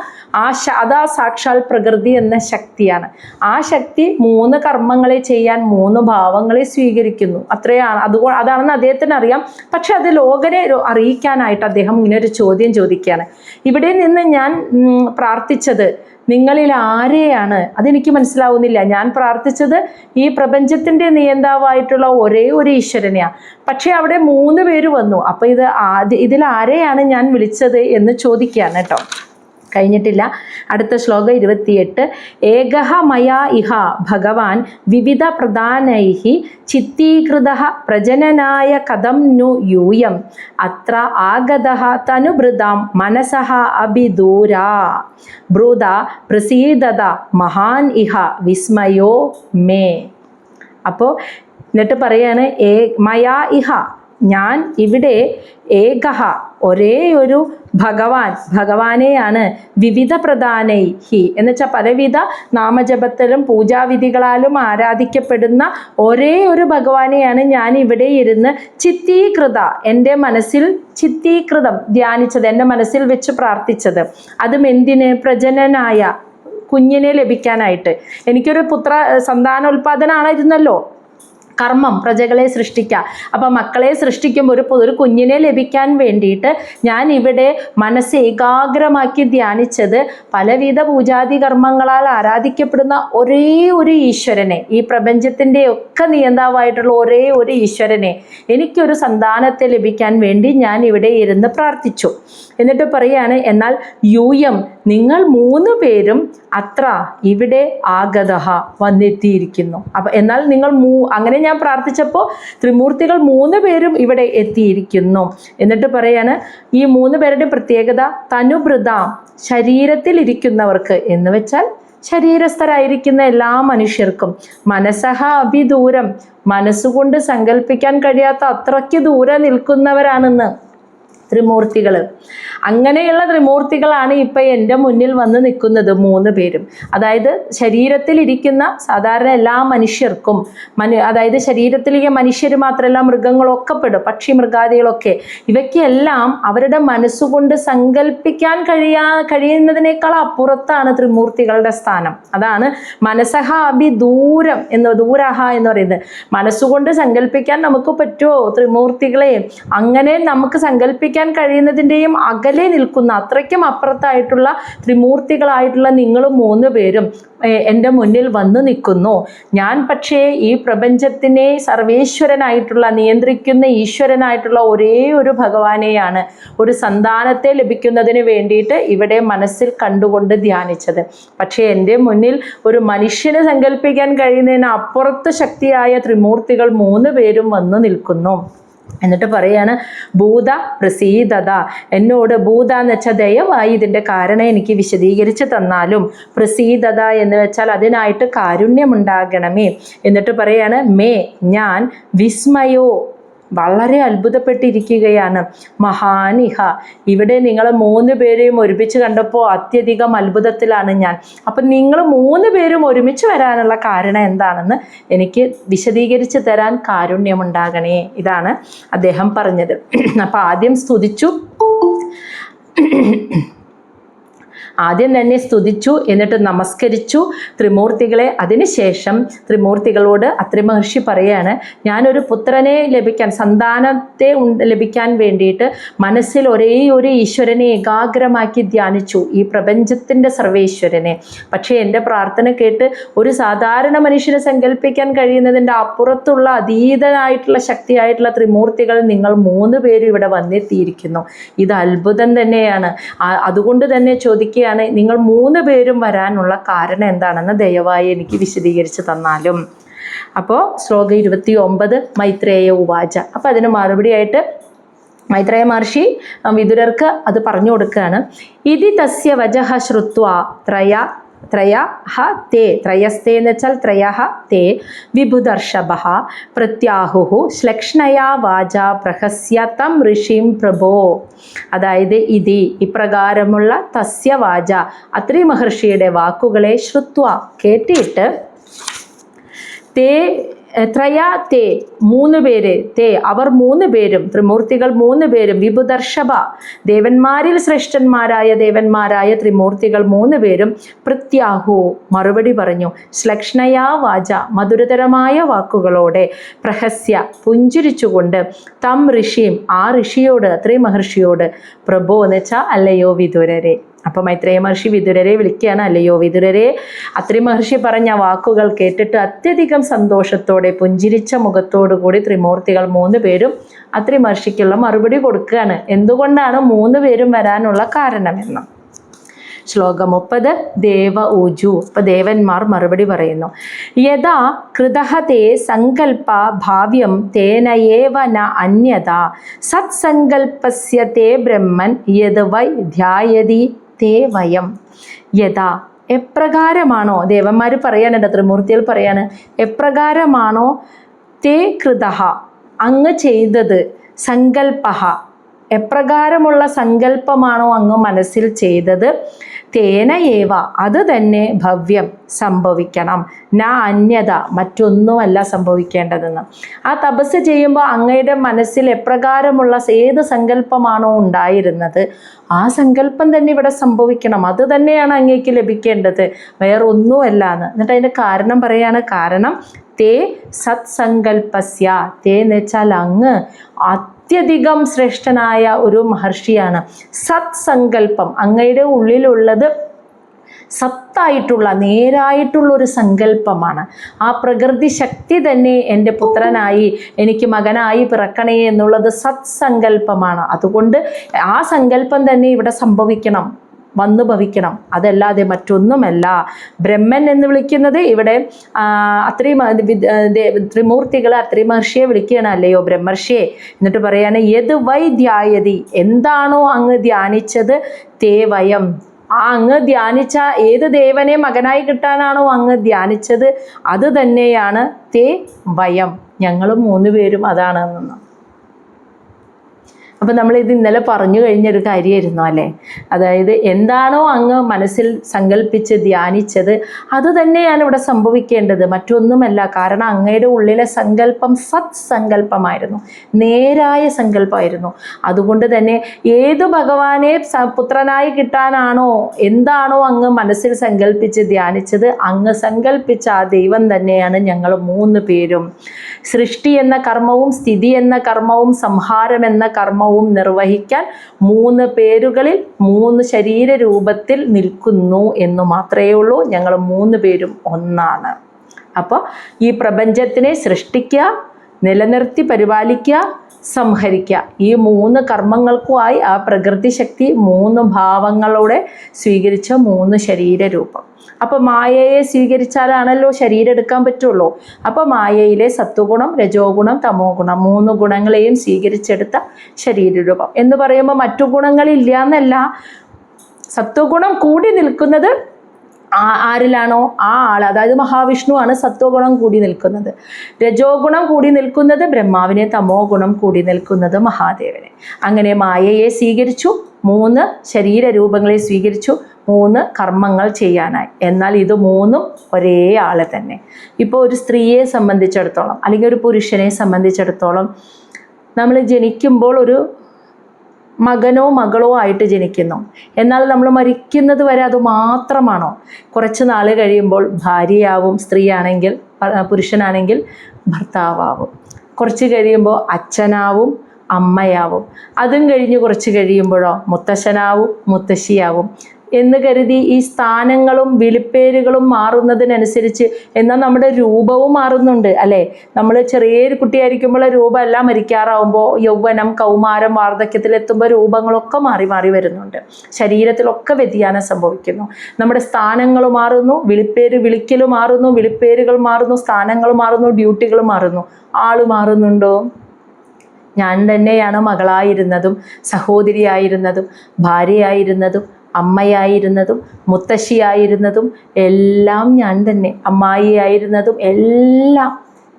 അതാ സാക്ഷാൽ പ്രകൃതി എന്ന ശക്തിയാണ്. ആ ശക്തി 3 കർമ്മങ്ങളെ ചെയ്യാൻ 3 ഭാവങ്ങളെ സ്വീകരിക്കുന്നു. അത്രയാണ്. അതാണെന്ന് അദ്ദേഹത്തിന് അറിയാം. പക്ഷെ അത് ലോകരെ അറിയിക്കാനായിട്ട് അദ്ദേഹം ഇങ്ങനെ ഒരു ചോദ്യം ചോദിക്കുകയാണ്. ഇവിടെ നിന്ന് ഞാൻ പ്രാർത്ഥിച്ചത് നിങ്ങളിൽ ആരെയാണ്? അതെനിക്ക് മനസ്സിലാവുന്നില്ല. ഞാൻ പ്രാർത്ഥിച്ചത് ഈ പ്രപഞ്ചത്തിൻ്റെ നിയന്താവായിട്ടുള്ള ഒരേ ഒരു ഈശ്വരനെയാണ്. പക്ഷെ അവിടെ 3 പേര് വന്നു. അപ്പോൾ ഇതിൽ ആരെയാണ് ഞാൻ വിളിച്ചത് എന്ന് ചോദിക്കുകയാണ് കേട്ടോ. കഴിഞ്ഞിട്ടില്ല. അടുത്ത ശ്ലോകം 28. ഏകഃ മയാ ഇഹ ഭഗവാൻ വിവിധ പ്രധാനൈഃ ചിത്തീകൃതഃ പ്രജനനായ കഥം നു യൂയം അത്ര ആഗതഃ തനുഭൃതാം മനസഃ അഭിദൂരാ ബ്രൂത പ്രസീദത മഹാൻ ഇഹ വിസ്മയോ മേ. അപ്പോൾ എന്നിട്ട് പറയാണ് മയാ ഇഹ, ഞാൻ ഇവിടെ, ഏകഃ ഒരേ ഒരു ഭഗവാനെയാണ്, വിവിധ പ്രധാനൈഹി എന്ന് വെച്ചാൽ പലവിധ നാമജപത്തിലും പൂജാവിധികളാലും ആരാധിക്കപ്പെടുന്ന ഒരേ ഒരു ഭഗവാനെയാണ് ഞാൻ ഇവിടെ ഇരുന്ന് ചിത്തീകൃത, എൻ്റെ മനസ്സിൽ ചിത്തീകൃതം ധ്യാനിച്ചത്, എൻ്റെ മനസ്സിൽ വെച്ച് പ്രാർത്ഥിച്ചത്. അതും എന്തിന്? പ്രജനനായ കുഞ്ഞിനെ ലഭിക്കാനായിട്ട്. എനിക്കൊരു സന്താനോൽപാദനമായിരുന്നല്ലോ കർമ്മം, പ്രജകളെ സൃഷ്ടിക്കുക. അപ്പം മക്കളെ സൃഷ്ടിക്കുമ്പോൾ ഒരു കുഞ്ഞിനെ ലഭിക്കാൻ വേണ്ടിയിട്ട് ഞാൻ ഇവിടെ മനസ്സ് ഏകാഗ്രമാക്കി ധ്യാനിച്ചത് പലവിധ പൂജാതി കർമ്മങ്ങളാൽ ആരാധിക്കപ്പെടുന്ന ഒരേ ഒരു ഈശ്വരനെ, ഈ പ്രപഞ്ചത്തിൻ്റെ ഒക്കെ നിയന്താവായിട്ടുള്ള ഒരേ ഒരു ഈശ്വരനെ, എനിക്കൊരു സന്താനത്തെ ലഭിക്കാൻ വേണ്ടി ഞാൻ ഇവിടെ ഇരുന്ന് പ്രാർത്ഥിച്ചു. എന്നിട്ട് പറയാണ്, എന്നാൽ യൂയം നിങ്ങൾ 3 പേരും അത്ര ഇവിടെ ആഗതഃ വന്നെത്തിയിരിക്കുന്നു. അപ്പം എന്നാൽ നിങ്ങൾ അങ്ങനെ ഞാൻ പ്രാർത്ഥിച്ചപ്പോൾ ത്രിമൂർത്തികൾ 3 പേരും ഇവിടെ എത്തിയിരിക്കുന്നു. എന്നിട്ട് പറയാണ്, ഈ 3 പേരുടെ പ്രത്യേകത തനുഭൃതാം, ശരീരത്തിൽ ഇരിക്കുന്നവർക്ക് എന്ന് വെച്ചാൽ ശരീരസ്ഥരായിരിക്കുന്ന എല്ലാ മനുഷ്യർക്കും, മനസ്സഹ അഭിദൂരം, മനസ്സുകൊണ്ട് സങ്കല്പിക്കാൻ കഴിയാത്ത അത്രയ്ക്ക് ദൂരെ നിൽക്കുന്നവരാണെന്ന് ത്രിമൂർത്തികൾ. അങ്ങനെയുള്ള ത്രിമൂർത്തികളാണ് ഇപ്പം എൻ്റെ മുന്നിൽ വന്ന് നിൽക്കുന്നത് 3 പേരും. അതായത് ശരീരത്തിലിരിക്കുന്ന സാധാരണ എല്ലാ മനുഷ്യർക്കും, അതായത് ശരീരത്തിലിരിക്കുന്ന മനുഷ്യർ മാത്രമല്ല മൃഗങ്ങളൊക്കെ പെടും, പക്ഷി മൃഗാദികളൊക്കെ, ഇവയ്ക്കെല്ലാം അവരുടെ മനസ്സുകൊണ്ട് സങ്കല്പിക്കാൻ കഴിയുന്നതിനേക്കാൾ അപ്പുറത്താണ് ത്രിമൂർത്തികളുടെ സ്ഥാനം. അതാണ് മനസ്സഹ അഭിദൂരം ദൂരഹ എന്ന് പറയുന്നത്. മനസ്സുകൊണ്ട് സങ്കല്പിക്കാൻ നമുക്ക് പറ്റുമോ ത്രിമൂർത്തികളെ? അങ്ങനെ നമുക്ക് സങ്കല്പിക്കാൻ കഴിയുന്നതിൻ്റെയും അകലെ നിൽക്കുന്ന, അത്രയ്ക്കും അപ്പുറത്തായിട്ടുള്ള ത്രിമൂർത്തികളായിട്ടുള്ള നിങ്ങൾ 3 പേരും എൻ്റെ മുന്നിൽ വന്നു നിൽക്കുന്നു. ഞാൻ പക്ഷേ ഈ പ്രപഞ്ചത്തിനെ സർവേശ്വരനായിട്ടുള്ള, നിയന്ത്രിക്കുന്ന ഈശ്വരനായിട്ടുള്ള ഒരേ ഒരു ഭഗവാനെയാണ് ഒരു സന്താനത്തെ ലഭിക്കുന്നതിന് വേണ്ടിയിട്ട് ഇവിടെ മനസ്സിൽ കണ്ടുകൊണ്ട് ധ്യാനിച്ചത്. പക്ഷേ എൻ്റെ മുന്നിൽ ഒരു മനുഷ്യന് സങ്കല്പിക്കാൻ കഴിയുന്നതിന് അപ്പുറത്ത് ശക്തിയായ ത്രിമൂർത്തികൾ 3 പേരും വന്നു നിൽക്കുന്നു. എന്നിട്ട് പറയാണ്, ഭൂത പ്രസീദത, എന്നോട് ഭൂത എന്ന് വെച്ചാൽ ദയവായി ഇതിൻ്റെ കാരണം എനിക്ക് വിശദീകരിച്ച് തന്നാലും, പ്രസീദത എന്ന് വെച്ചാൽ അതിനായിട്ട് കാരുണ്യമുണ്ടാകണമേ. എന്നിട്ട് പറയാണ്, മേ ഞാൻ, വിസ്മയോ വളരെ അത്ഭുതപ്പെട്ടിരിക്കുകയാണ്, മഹാനിഹ ഇവിടെ നിങ്ങൾ 3 പേരെയും ഒരുമിച്ച് കണ്ടപ്പോൾ അത്യധികം അത്ഭുതത്തിലാണ് ഞാൻ. അപ്പം നിങ്ങൾ 3 പേരും ഒരുമിച്ച് വരാനുള്ള കാരണം എന്താണെന്ന് എനിക്ക് വിശദീകരിച്ച് തരാൻ കാരുണ്യമുണ്ടാകണേ. ഇതാണ് അദ്ദേഹം പറഞ്ഞത്. അപ്പം ആദ്യം തന്നെ സ്തുതിച്ചു, എന്നിട്ട് നമസ്കരിച്ചു ത്രിമൂർത്തികളെ. അതിനുശേഷം ത്രിമൂർത്തികളോട് അത്രി മഹർഷി പറയാണ്, ഞാനൊരു പുത്രനെ ലഭിക്കാൻ, സന്താനത്തെ ലഭിക്കാൻ വേണ്ടിയിട്ട് മനസ്സിൽ ഒരേ ഒരു ഈശ്വരനെ ഏകാഗ്രമാക്കി ധ്യാനിച്ചു, ഈ പ്രപഞ്ചത്തിൻ്റെ സർവേശ്വരനെ. പക്ഷേ എൻ്റെ പ്രാർത്ഥന കേട്ട് ഒരു സാധാരണ മനുഷ്യനെ സങ്കല്പിക്കാൻ കഴിയുന്നതിൻ്റെ അപ്പുറത്തുള്ള അതീതനായിട്ടുള്ള ശക്തിയായിട്ടുള്ള ത്രിമൂർത്തികൾ നിങ്ങൾ 3 പേരും ഇവിടെ വന്നെത്തിയിരിക്കുന്നു. ഇത് അത്ഭുതം തന്നെയാണ്. അതുകൊണ്ട് തന്നെ ചോദിക്കുക, നിങ്ങൾ 3 പേരും വരാനുള്ള കാരണം എന്താണെന്ന് ദയവായി എനിക്ക് വിശദീകരിച്ച് തന്നാലും. അപ്പോൾ ശ്ലോകം 29 മൈത്രേയ ഉവാച. അപ്പോൾ അതിന് മറുപടിയായിട്ട് മൈത്രേയ മഹർഷി വിദുരർക്ക് അത് പറഞ്ഞു കൊടുക്കുകയാണ്. ഇതി തസ്യ വചഃ ശ്രുത്വാ ത്രയഃ തേ, ത്രയസ്തേ എന്ന് വെച്ചാൽ ത്രയഃ തേ വിഭുദർഷഭഃ പ്രത്യാഹുഃ ശ്ലക്ഷ്ണയാ വാചാ പ്രഹസ്യ തം ഋഷിം പ്രഭോ. അതായത് ഇപ്രകാരമുള്ള തസ്യ വാച, അത്രി മഹർഷിയുടെ വാക്കുകളെ ശ്രുത്വ കേട്ടിട്ട്, തേ ത്രയാ തേ 3 പേര്, അവർ 3 പേരും, ത്രിമൂർത്തികൾ 3 പേരും, വിഭുദർഷഭ ദേവന്മാരിൽ ശ്രേഷ്ഠന്മാരായ ദേവന്മാരായ ത്രിമൂർത്തികൾ 3 പേരും, പ്രത്യാഹു മറുപടി പറഞ്ഞു, ശ്ലക്ഷ്ണയാ വാച മധുരതരമായ വാക്കുകളോടെ, പ്രഹസ്യ പുഞ്ചിരിച്ചുകൊണ്ട്, തം ഋഷിയും ആ ഋഷിയോട്, അത്രി മഹർഷിയോട്, പ്രഭോ എന്ന് വെച്ചാൽ അല്ലയോ വിദുരരെ. അപ്പം മൈത്രേയ മഹർഷി വിദുരരെ വിളിക്കുകയാണ്, അല്ലയോ വിദുരരെ. അത്രി മഹർഷി പറഞ്ഞ വാക്കുകൾ കേട്ടിട്ട് അത്യധികം സന്തോഷത്തോടെ പുഞ്ചിരിച്ച മുഖത്തോടു കൂടി ത്രിമൂർത്തികൾ 3 പേരും അത്രി മഹർഷിക്കുള്ള മറുപടി കൊടുക്കുകയാണ്, എന്തുകൊണ്ടാണ് 3 പേരും വരാനുള്ള കാരണമെന്ന്. ശ്ലോകം 30 ദേവ ഊജു. അപ്പോൾ ദേവന്മാർ മറുപടി പറയുന്നു. യഥാ കൃതഃ തേ സങ്കൽപ്പ ഭാവ്യം തേനയേവ ന അന്യത സത്സങ്കൽപ്പസ്യ തേ ബ്രഹ്മൻ യത് വൈ ധ്യായതി തേ വയം. യഥാ എപ്രകാരമാണോ, ദേവന്മാർ പറയാനുണ്ട്, ത്രിമൂർത്തികൾ പറയാണ്, എപ്രകാരമാണോ തേ കൃതഃ അങ്ങ് ചെയ്തത്, സങ്കൽപ്പഃ എപ്രകാരമുള്ള സങ്കല്പമാണോ അങ്ങ് മനസ്സിൽ ചെയ്തത്, തേന ഏവ അത് തന്നെ ഭവ്യം സംഭവിക്കണം, ന അന്യത മറ്റൊന്നുമല്ല സംഭവിക്കേണ്ടതെന്ന്. ആ തപസ് ചെയ്യുമ്പോൾ അങ്ങയുടെ മനസ്സിൽ എപ്രകാരമുള്ള ഏത് സങ്കല്പമാണോ ഉണ്ടായിരുന്നത് ആ സങ്കല്പം തന്നെ ഇവിടെ സംഭവിക്കണം, അത് തന്നെയാണ് അങ്ങേക്ക് ലഭിക്കേണ്ടത്, വേറൊന്നുമല്ല എന്ന്. എന്നിട്ട് അതിൻ്റെ കാരണം പറയാണ്. കാരണം തേ സത്സങ്കൽപ്പസ്യ, തേ എന്ന് വെച്ചാൽ അങ്ങ് അത്യധികം ശ്രേഷ്ഠനായ ഒരു മഹർഷിയാണ്. സത്സങ്കല്പം അങ്ങയുടെ ഉള്ളിലുള്ളത് സത്തായിട്ടുള്ള നേരായിട്ടുള്ള ഒരു സങ്കല്പമാണ്. ആ പ്രകൃതി ശക്തി തന്നെ എൻ്റെ പുത്രനായി എനിക്ക് മകനായി പിറക്കണേ എന്നുള്ളത് സത്സങ്കല്പമാണ്. അതുകൊണ്ട് ആ സങ്കല്പം തന്നെ ഇവിടെ സംഭവിക്കണം, വന്നു ഭവിക്കണം, അതല്ലാതെ മറ്റൊന്നുമല്ല. ബ്രഹ്മൻ എന്ന് വിളിക്കുന്നത് ഇവിടെ അത്രയും ത്രിമൂർത്തികൾ അത്രി മഹർഷിയെ വിളിക്കുകയാണ്, അല്ലയോ ബ്രഹ്മർഷിയെ. എന്നിട്ട് പറയാണ് യത് വൈ ധ്യായതി, എന്താണോ അങ്ങ് ധ്യാനിച്ചത്, തേ വയം ആ അങ്ങ് ധ്യാനിച്ച ഏത് ദേവനെ മകനായി കിട്ടാനാണോ അങ്ങ് ധ്യാനിച്ചത് അത് തന്നെയാണ് തേ വയം, ഞങ്ങൾ 3 പേരും അതാണ് എന്ന്. അപ്പോൾ നമ്മളിത് ഇന്നലെ പറഞ്ഞു കഴിഞ്ഞൊരു കാര്യമായിരുന്നു അല്ലേ. അതായത് എന്താണോ അങ്ങ് മനസ്സിൽ സങ്കല്പിച്ച് ധ്യാനിച്ചത് അത് തന്നെയാണ് ഇവിടെ സംഭവിക്കേണ്ടത്, മറ്റൊന്നുമല്ല. കാരണം അങ്ങയുടെ ഉള്ളിലെ സങ്കല്പം സത്സങ്കല്പമായിരുന്നു, നേരായ സങ്കല്പമായിരുന്നു. അതുകൊണ്ട് തന്നെ ഏത് ഭഗവാനെ പുത്രനായി കിട്ടാനാണോ എന്താണോ അങ്ങ് മനസ്സിൽ സങ്കല്പിച്ച് ധ്യാനിച്ചത് അങ്ങ് സങ്കല്പിച്ച ആ ദൈവം തന്നെയാണ് ഞങ്ങൾ 3 പേരും. സൃഷ്ടി എന്ന കർമ്മവും സ്ഥിതി എന്ന കർമ്മവും സംഹാരം എന്ന കർമ്മവും നിർവഹിക്കാൻ 3 പേരുകളിൽ 3 ശരീര രൂപത്തിൽ നിൽക്കുന്നു എന്ന് മാത്രമേ ഉള്ളൂ. ഞങ്ങൾ 3 പേരും ഒന്നാണ്. അപ്പോൾ ഈ പ്രപഞ്ചത്തിനെ സൃഷ്ടിക്കുക, നിലനിർത്തി പരിപാലിക്കുക, സംഹരിക്കുക, ഈ 3 കർമ്മങ്ങൾക്കുമായി ആ പ്രകൃതി ശക്തി 3 ഭാവങ്ങളോടെ സ്വീകരിച്ച 3 ശരീര രൂപം. അപ്പോൾ മായയെ സ്വീകരിച്ചാലാണല്ലോ ശരീരം എടുക്കാൻ പറ്റുള്ളൂ. അപ്പോൾ മായയിലെ സത്വഗുണം, രജോ ഗുണം, തമോ ഗുണം 3 ഗുണങ്ങളെയും സ്വീകരിച്ചെടുത്ത ശരീരരൂപം എന്ന് പറയുമ്പോൾ മറ്റു ഗുണങ്ങളില്ല എന്നല്ല. സത്വഗുണം കൂടി നിൽക്കുന്നത് ആരിലാണോ ആ ആൾ, അതായത് മഹാവിഷ്ണുവാണ് സത്വഗുണം കൂടി നിൽക്കുന്നത്. രജോ ഗുണം കൂടി നിൽക്കുന്നത് ബ്രഹ്മാവിനെ, തമോ ഗുണം കൂടി നിൽക്കുന്നത് മഹാദേവനെ. അങ്ങനെ മായയെ സ്വീകരിച്ചു, 3 ശരീര രൂപങ്ങളെ സ്വീകരിച്ചു, 3 കർമ്മങ്ങൾ ചെയ്യാനായി. എന്നാൽ ഇത് 3ഉം ഒരേ ആളെ തന്നെ. ഇപ്പോൾ ഒരു സ്ത്രീയെ സംബന്ധിച്ചിടത്തോളം അല്ലെങ്കിൽ ഒരു പുരുഷനെ സംബന്ധിച്ചിടത്തോളം നമ്മൾ ജനിക്കുമ്പോൾ ഒരു മകനോ മകളോ ആയിട്ട് ജനിക്കുന്നു. എന്നാൽ നമ്മൾ മരിക്കുന്നത് വരെ അത് മാത്രമാണോ? കുറച്ച് നാൾ കഴിയുമ്പോൾ ഭാര്യയാവും, സ്ത്രീയാണെങ്കിൽ, പുരുഷനാണെങ്കിൽ ഭർത്താവാവും. കുറച്ച് കഴിയുമ്പോൾ അച്ഛനാവും, അമ്മയാവും. അതും കഴിഞ്ഞ് കുറച്ച് കഴിയുമ്പോഴോ മുത്തശ്ശനാവും, മുത്തശ്ശിയാവും എന്ന് കരുതി ഈ സ്ഥാനങ്ങളും വിളിപ്പേരുകളും മാറുന്നതിനനുസരിച്ച് എന്നാൽ നമ്മുടെ രൂപവും മാറുന്നുണ്ട് അല്ലേ. നമ്മൾ ചെറിയൊരു കുട്ടിയായിരിക്കുമ്പോൾ രൂപമല്ല, മരിക്കാറാവുമ്പോൾ യൗവനം, കൗമാരം, വാർദ്ധക്യത്തിലെത്തുമ്പോൾ രൂപങ്ങളൊക്കെ മാറി മാറി വരുന്നുണ്ട്. ശരീരത്തിലൊക്കെ വ്യതിയാനം സംഭവിക്കുന്നു. നമ്മുടെ സ്ഥാനങ്ങൾ മാറുന്നു, വിളിക്കൽ മാറുന്നു, വിളിപ്പേരുകൾ മാറുന്നു, സ്ഥാനങ്ങൾ മാറുന്നു, ഡ്യൂട്ടികൾ മാറുന്നു. ആൾ മാറുന്നുണ്ടോ? ഞാൻ തന്നെയാണ് മകളായിരുന്നതും സഹോദരിയായിരുന്നതും ഭാര്യയായിരുന്നതും അമ്മയായിരുന്നതും മുത്തശ്ശിയായിരുന്നതും എല്ലാം ഞാൻ തന്നെ, അമ്മായിയായിരുന്നതും എല്ലാം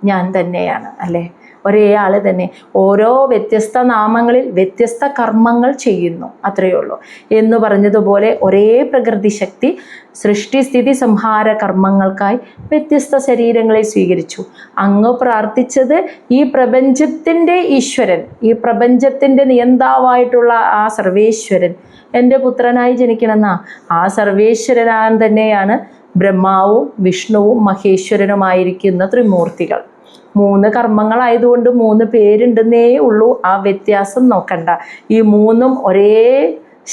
ഞാൻ തന്നെയാണ് അല്ലേ. ഒരേ ആൾ തന്നെ ഓരോ വ്യത്യസ്ത നാമങ്ങളിൽ വ്യത്യസ്ത കർമ്മങ്ങൾ ചെയ്യുന്നു, അത്രയേ ഉള്ളൂ. എന്ന് പറഞ്ഞതുപോലെ ഒരേ പ്രകൃതി ശക്തി സൃഷ്ടിസ്ഥിതി സംഹാര കർമ്മങ്ങൾക്കായി വ്യത്യസ്ത ശരീരങ്ങളെ സ്വീകരിച്ചു. അങ്ങ് പ്രാർത്ഥിച്ചത് ഈ പ്രപഞ്ചത്തിൻ്റെ ഈശ്വരൻ, ഈ പ്രപഞ്ചത്തിൻ്റെ നിയന്താവായിട്ടുള്ള ആ സർവേശ്വരൻ എൻ്റെ പുത്രനായി ജനിക്കണമെന്നാ. ആ സർവേശ്വരനാൻ തന്നെയാണ് ബ്രഹ്മാവും വിഷ്ണുവും മഹേശ്വരനുമായിരിക്കുന്ന ത്രിമൂർത്തികൾ. 3 കർമ്മങ്ങളായതുകൊണ്ട് 3 പേരുണ്ടെന്നേ ഉള്ളൂ. ആ വ്യത്യാസം നോക്കണ്ട, ഈ 3ഉം ഒരേ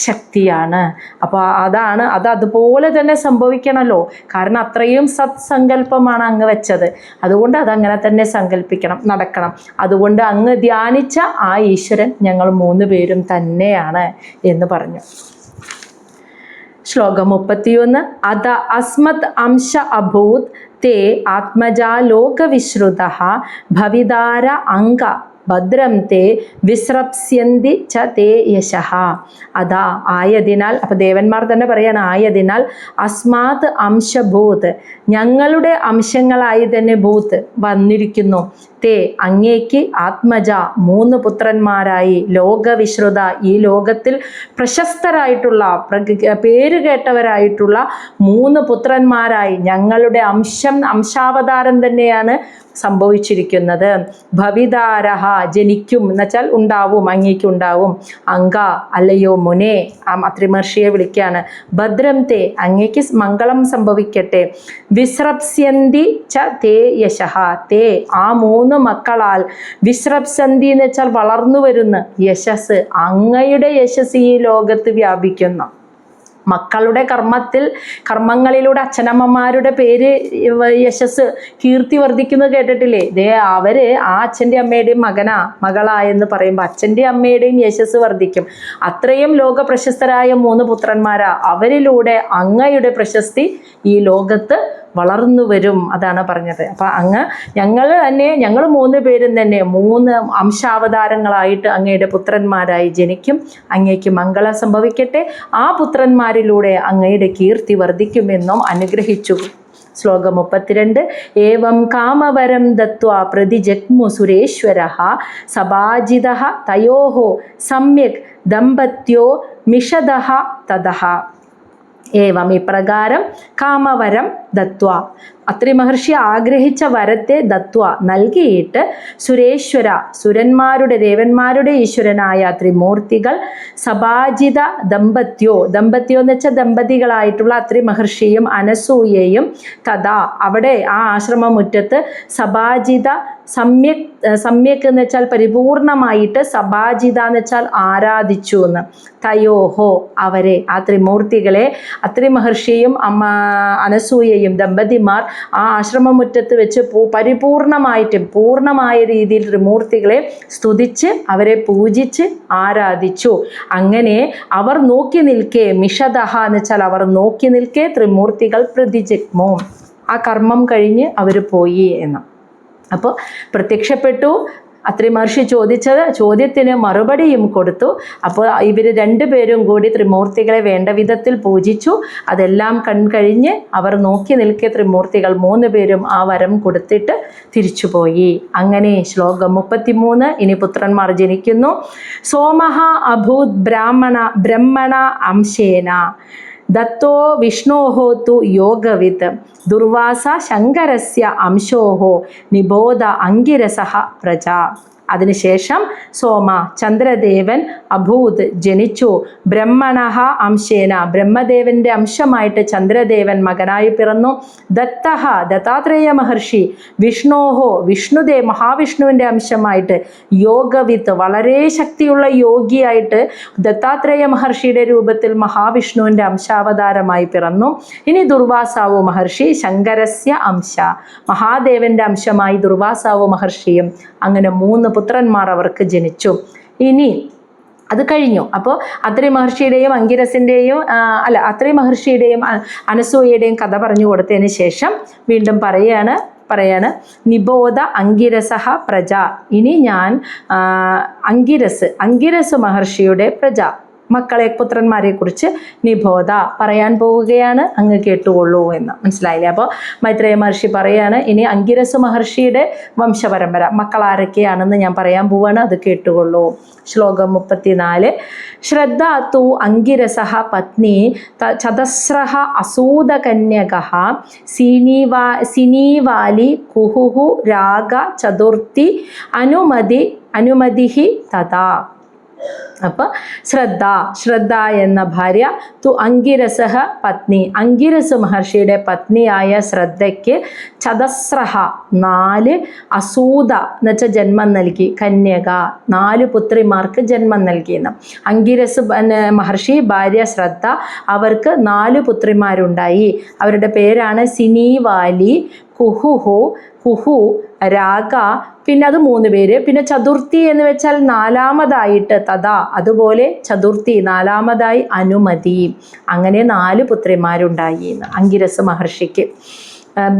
ശക്തിയാണ്. അപ്പോൾ അത് അതുപോലെ തന്നെ സംഭവിക്കണമല്ലോ. കാരണം അത്രയും സത്സങ്കല്പമാണ് അങ്ങ് വെച്ചത്. അതുകൊണ്ട് അതങ്ങനെ തന്നെ സങ്കല്പിക്കണം, നടക്കണം. അതുകൊണ്ട് അങ്ങ് ധ്യാനിച്ച ആ ഈശ്വരൻ ഞങ്ങൾ 3 പേരും തന്നെയാണ് എന്ന് പറഞ്ഞു. ശ്ലോകം 31. അത അസ്മത് അംശ അഭൂത് തേ ആത്മജാ ലോകവിശ്രുതഃ ഭവിതാര അംഗ ഭദ്രം തേ വിസ്രപ്സ്യന്തി ച തേ യശഃ. അതാ ആയതിനാൽ, അപ്പൊ ദേവന്മാർ തന്നെ പറയാണ്, ആയതിനാൽ അസ്മാത് അംശഭൂത്, ഞങ്ങളുടെ അംശങ്ങളായി തന്നെ ഭൂത്ത് വന്നിരിക്കുന്നു, തേ അങ്ങേക്ക് ആത്മജ 3 പുത്രന്മാരായി, ലോകവിശ്രുത ഈ ലോകത്തിൽ പ്രശസ്തരായിട്ടുള്ള പേരുകേട്ടവരായിട്ടുള്ള 3 പുത്രന്മാരായി ഞങ്ങളുടെ അംശാവതാരം തന്നെയാണ് സംഭവിച്ചിരിക്കുന്നത്. ഭവിതാരഹ ജനിക്കും എന്നുവെച്ചാൽ ഉണ്ടാവും, അങ്ങേക്ക് ഉണ്ടാവും. അങ്ക അല്ലയോ മുനെ, അത്രി മഹർഷിയെ വിളിക്കുകയാണ്. ഭദ്രം തേ അങ്ങേക്ക് മംഗളം സംഭവിക്കട്ടെ. വിസ്രപ്സ്യന്തി ച തേ യശഃ, തേ ആ 3 മക്കളാൽ, വിസ്രപ്സന്തി എന്ന് വെച്ചാൽ വളർന്നു വരുന്ന, യശസ് അങ്ങയുടെ യശസ് ഈ ലോകത്ത് വ്യാപിക്കുന്നു. മക്കളുടെ കർമ്മങ്ങളിലൂടെ അച്ഛനമ്മമാരുടെ പേര് യശസ് കീർത്തി വർദ്ധിക്കുന്നത് കേട്ടിട്ടില്ലേ? അവര് ആ അച്ഛൻ്റെ അമ്മയുടെയും മകളാ എന്ന് പറയുമ്പോൾ അച്ഛൻ്റെയും അമ്മയുടെയും യശസ് വർദ്ധിക്കും. അത്രയും ലോക പ്രശസ്തരായ 3 പുത്രന്മാരാ, അവരിലൂടെ അങ്ങയുടെ പ്രശസ്തി ഈ ലോകത്ത് വളർന്നു വരും. അതാണ് പറഞ്ഞത്. അപ്പം ഞങ്ങൾ 3 പേരും തന്നെ 3 അംശാവതാരങ്ങളായിട്ട് അങ്ങയുടെ പുത്രന്മാരായി ജനിക്കും. അങ്ങേക്ക് മംഗളം സംഭവിക്കട്ടെ. ആ പുത്രന്മാരിലൂടെ അങ്ങയുടെ കീർത്തി വർദ്ധിക്കുമെന്നും അനുഗ്രഹിച്ചു. ശ്ലോകം 32. ഏവം കാമവരം ദത്വാ പ്രതിജഗ്മു സുരേശ്വരഃ സഭാജിതഃ തയോഃ സമ്യക് ദമ്പത്യോ മിഷതഃ തതഃ. ഏവം ഇപ്രകാരം കാമവരം ദത്വ, അത്രി മഹർഷി ആഗ്രഹിച്ച വരത്തെ ദത്വ നൽകിയിട്ട്, സുരേശ്വര ദേവന്മാരുടെ ഈശ്വരനായ ത്രിമൂർത്തികൾ, സഭാജിത ദമ്പത്യോ എന്ന് വെച്ചാൽ ദമ്പതികളായിട്ടുള്ള അത്രി മഹർഷിയും അനസൂയയും, തഥാ അവിടെ ആ ആശ്രമമുറ്റത്ത് സഭാജിത സമ്യക് എന്ന് വെച്ചാൽ പരിപൂർണമായിട്ട്, സഭാജിത എന്ന് വെച്ചാൽ ആരാധിച്ചു എന്ന്. തയോഹോ അവരെ, ആ ത്രിമൂർത്തികളെ, അത്രി മഹർഷിയും അനസൂയയും ദമ്പതിമാർ ആ ആശ്രമമുറ്റത്ത് വെച്ച് പൂർണ്ണമായ രീതിയിൽ ത്രിമൂർത്തികളെ സ്തുതിച്ച് അവരെ പൂജിച്ച് ആരാധിച്ചു. അങ്ങനെ അവർ നോക്കി നിൽക്കെ, മിഷദഹ എന്ന് വെച്ചാൽ അവർ നോക്കി നിൽക്കെ, ത്രിമൂർത്തികൾ പ്രതിജഗ്മു ആ കർമ്മം കഴിഞ്ഞ് അവർ പോയി എന്ന്. അപ്പോൾ പ്രത്യക്ഷപ്പെട്ടു. അത്രി മഹർഷി ചോദ്യത്തിന് മറുപടിയും കൊടുത്തു. അപ്പോൾ ഇവർ 2 പേരും കൂടി ത്രിമൂർത്തികളെ വേണ്ട വിധത്തിൽ പൂജിച്ചു. അതെല്ലാം കഴിഞ്ഞ് അവർ നോക്കി നിൽക്കെ ത്രിമൂർത്തികൾ 3 പേരും ആ വരം കൊടുത്തിട്ട് തിരിച്ചുപോയി. അങ്ങനെ ശ്ലോകം 33. ഇനി പുത്രന്മാർ ജനിക്കുന്നു. സോമഃ അഭൂത് ബ്രഹ്മണ അംശേന ദത്തോ വിഷ്ണോഃ തു യോഗവിത് ദുർവാസ ശങ്കരസ്യ അംശോഃ നിബോധ അംഗിരസഃ പ്രജാ. അതിനുശേഷം സോമ ചന്ദ്രദേവൻ അഭൂത് ജനിച്ചു. ബ്രഹ്മണഃ അംശേന ബ്രഹ്മദേവന്റെ അംശമായിട്ട് ചന്ദ്രദേവൻ മകനായി പിറന്നു. ദത്തഃ ദത്താത്രേയ മഹർഷി വിഷ്ണോഹോ മഹാവിഷ്ണുവിൻ്റെ അംശമായിട്ട് യോഗവിത്ത് വളരെ ശക്തിയുള്ള യോഗിയായിട്ട് ദത്താത്രേയ മഹർഷിയുടെ രൂപത്തിൽ മഹാവിഷ്ണുവിൻ്റെ അംശാവതാരമായി പിറന്നു. ഇനി ദുർവാസാവു മഹർഷി ശങ്കരസ്യ അംശ മഹാദേവന്റെ അംശമായി ദുർവാസാവു മഹർഷിയും. അങ്ങനെ 3 പുത്രന്മാർ അവർക്ക് ജനിച്ചു. ഇനി അത് കഴിഞ്ഞു. അപ്പോൾ അത്രി മഹർഷിയുടെയും അത്രി മഹർഷിയുടെയും അനസൂയയുടെയും കഥ പറഞ്ഞു കൊടുത്തതിന് ശേഷം വീണ്ടും പറയാണ് നിബോധ അംഗിരസഃ പ്രജ. ഇനി ഞാൻ അംഗിരസ് മഹർഷിയുടെ പ്രജ പുത്രന്മാരെ കുറിച്ച് നിബോധ പറയാൻ പോവുകയാണ്, അങ്ങ് കേട്ടുകൊള്ളൂ എന്ന്. മനസ്സിലായില്ലേ? അപ്പോൾ മൈത്രേയ മഹർഷി പറയാണ്, ഇനി അംഗിരസ് മഹർഷിയുടെ വംശപരമ്പര മക്കളാരൊക്കെയാണെന്ന് ഞാൻ പറയാൻ പോവാണ്, അത് കേട്ടുകൊള്ളൂ. ശ്ലോകം 34. ശ്രദ്ധ തു അംഗിരസഃ പത്നി ചതസ്രഃ അസൂദകന്യകഃ സിനീവാലി കുഹുഹു രാഗ ചതുർത്ഥി അനുമതിഹി തഥാ. അപ്പോൾ ശ്രദ്ധ എന്ന ഭാര്യ തു അംഗിരസഃ പത്നി അംഗിരസ് മഹർഷിയുടെ പത്നിയായ ശ്രദ്ധയ്ക്ക് ചതസ്രഹ 4 അസൂത എന്ന് വെച്ചാൽ ജന്മം നൽകി. കന്യക 4 പുത്രിമാർക്ക് ജന്മം നൽകിയെന്ന്. അംഗിരസ് മഹർഷി ഭാര്യ ശ്രദ്ധ അവർക്ക് 4 പുത്രിമാരുണ്ടായി. അവരുടെ പേരാണ് സിനീവാലി, കുഹു, രാഗ, പിന്നെ അത് 3 പേര്. പിന്നെ ചതുർത്ഥി എന്ന് വെച്ചാൽ നാലാമതായിട്ട് തഥാ, അതുപോലെ ചതുർത്ഥി നാലാമതായി അനുമതി. അങ്ങനെ 4 പുത്രിമാരുണ്ടായി അങ്കിരസ് മഹർഷിക്ക്,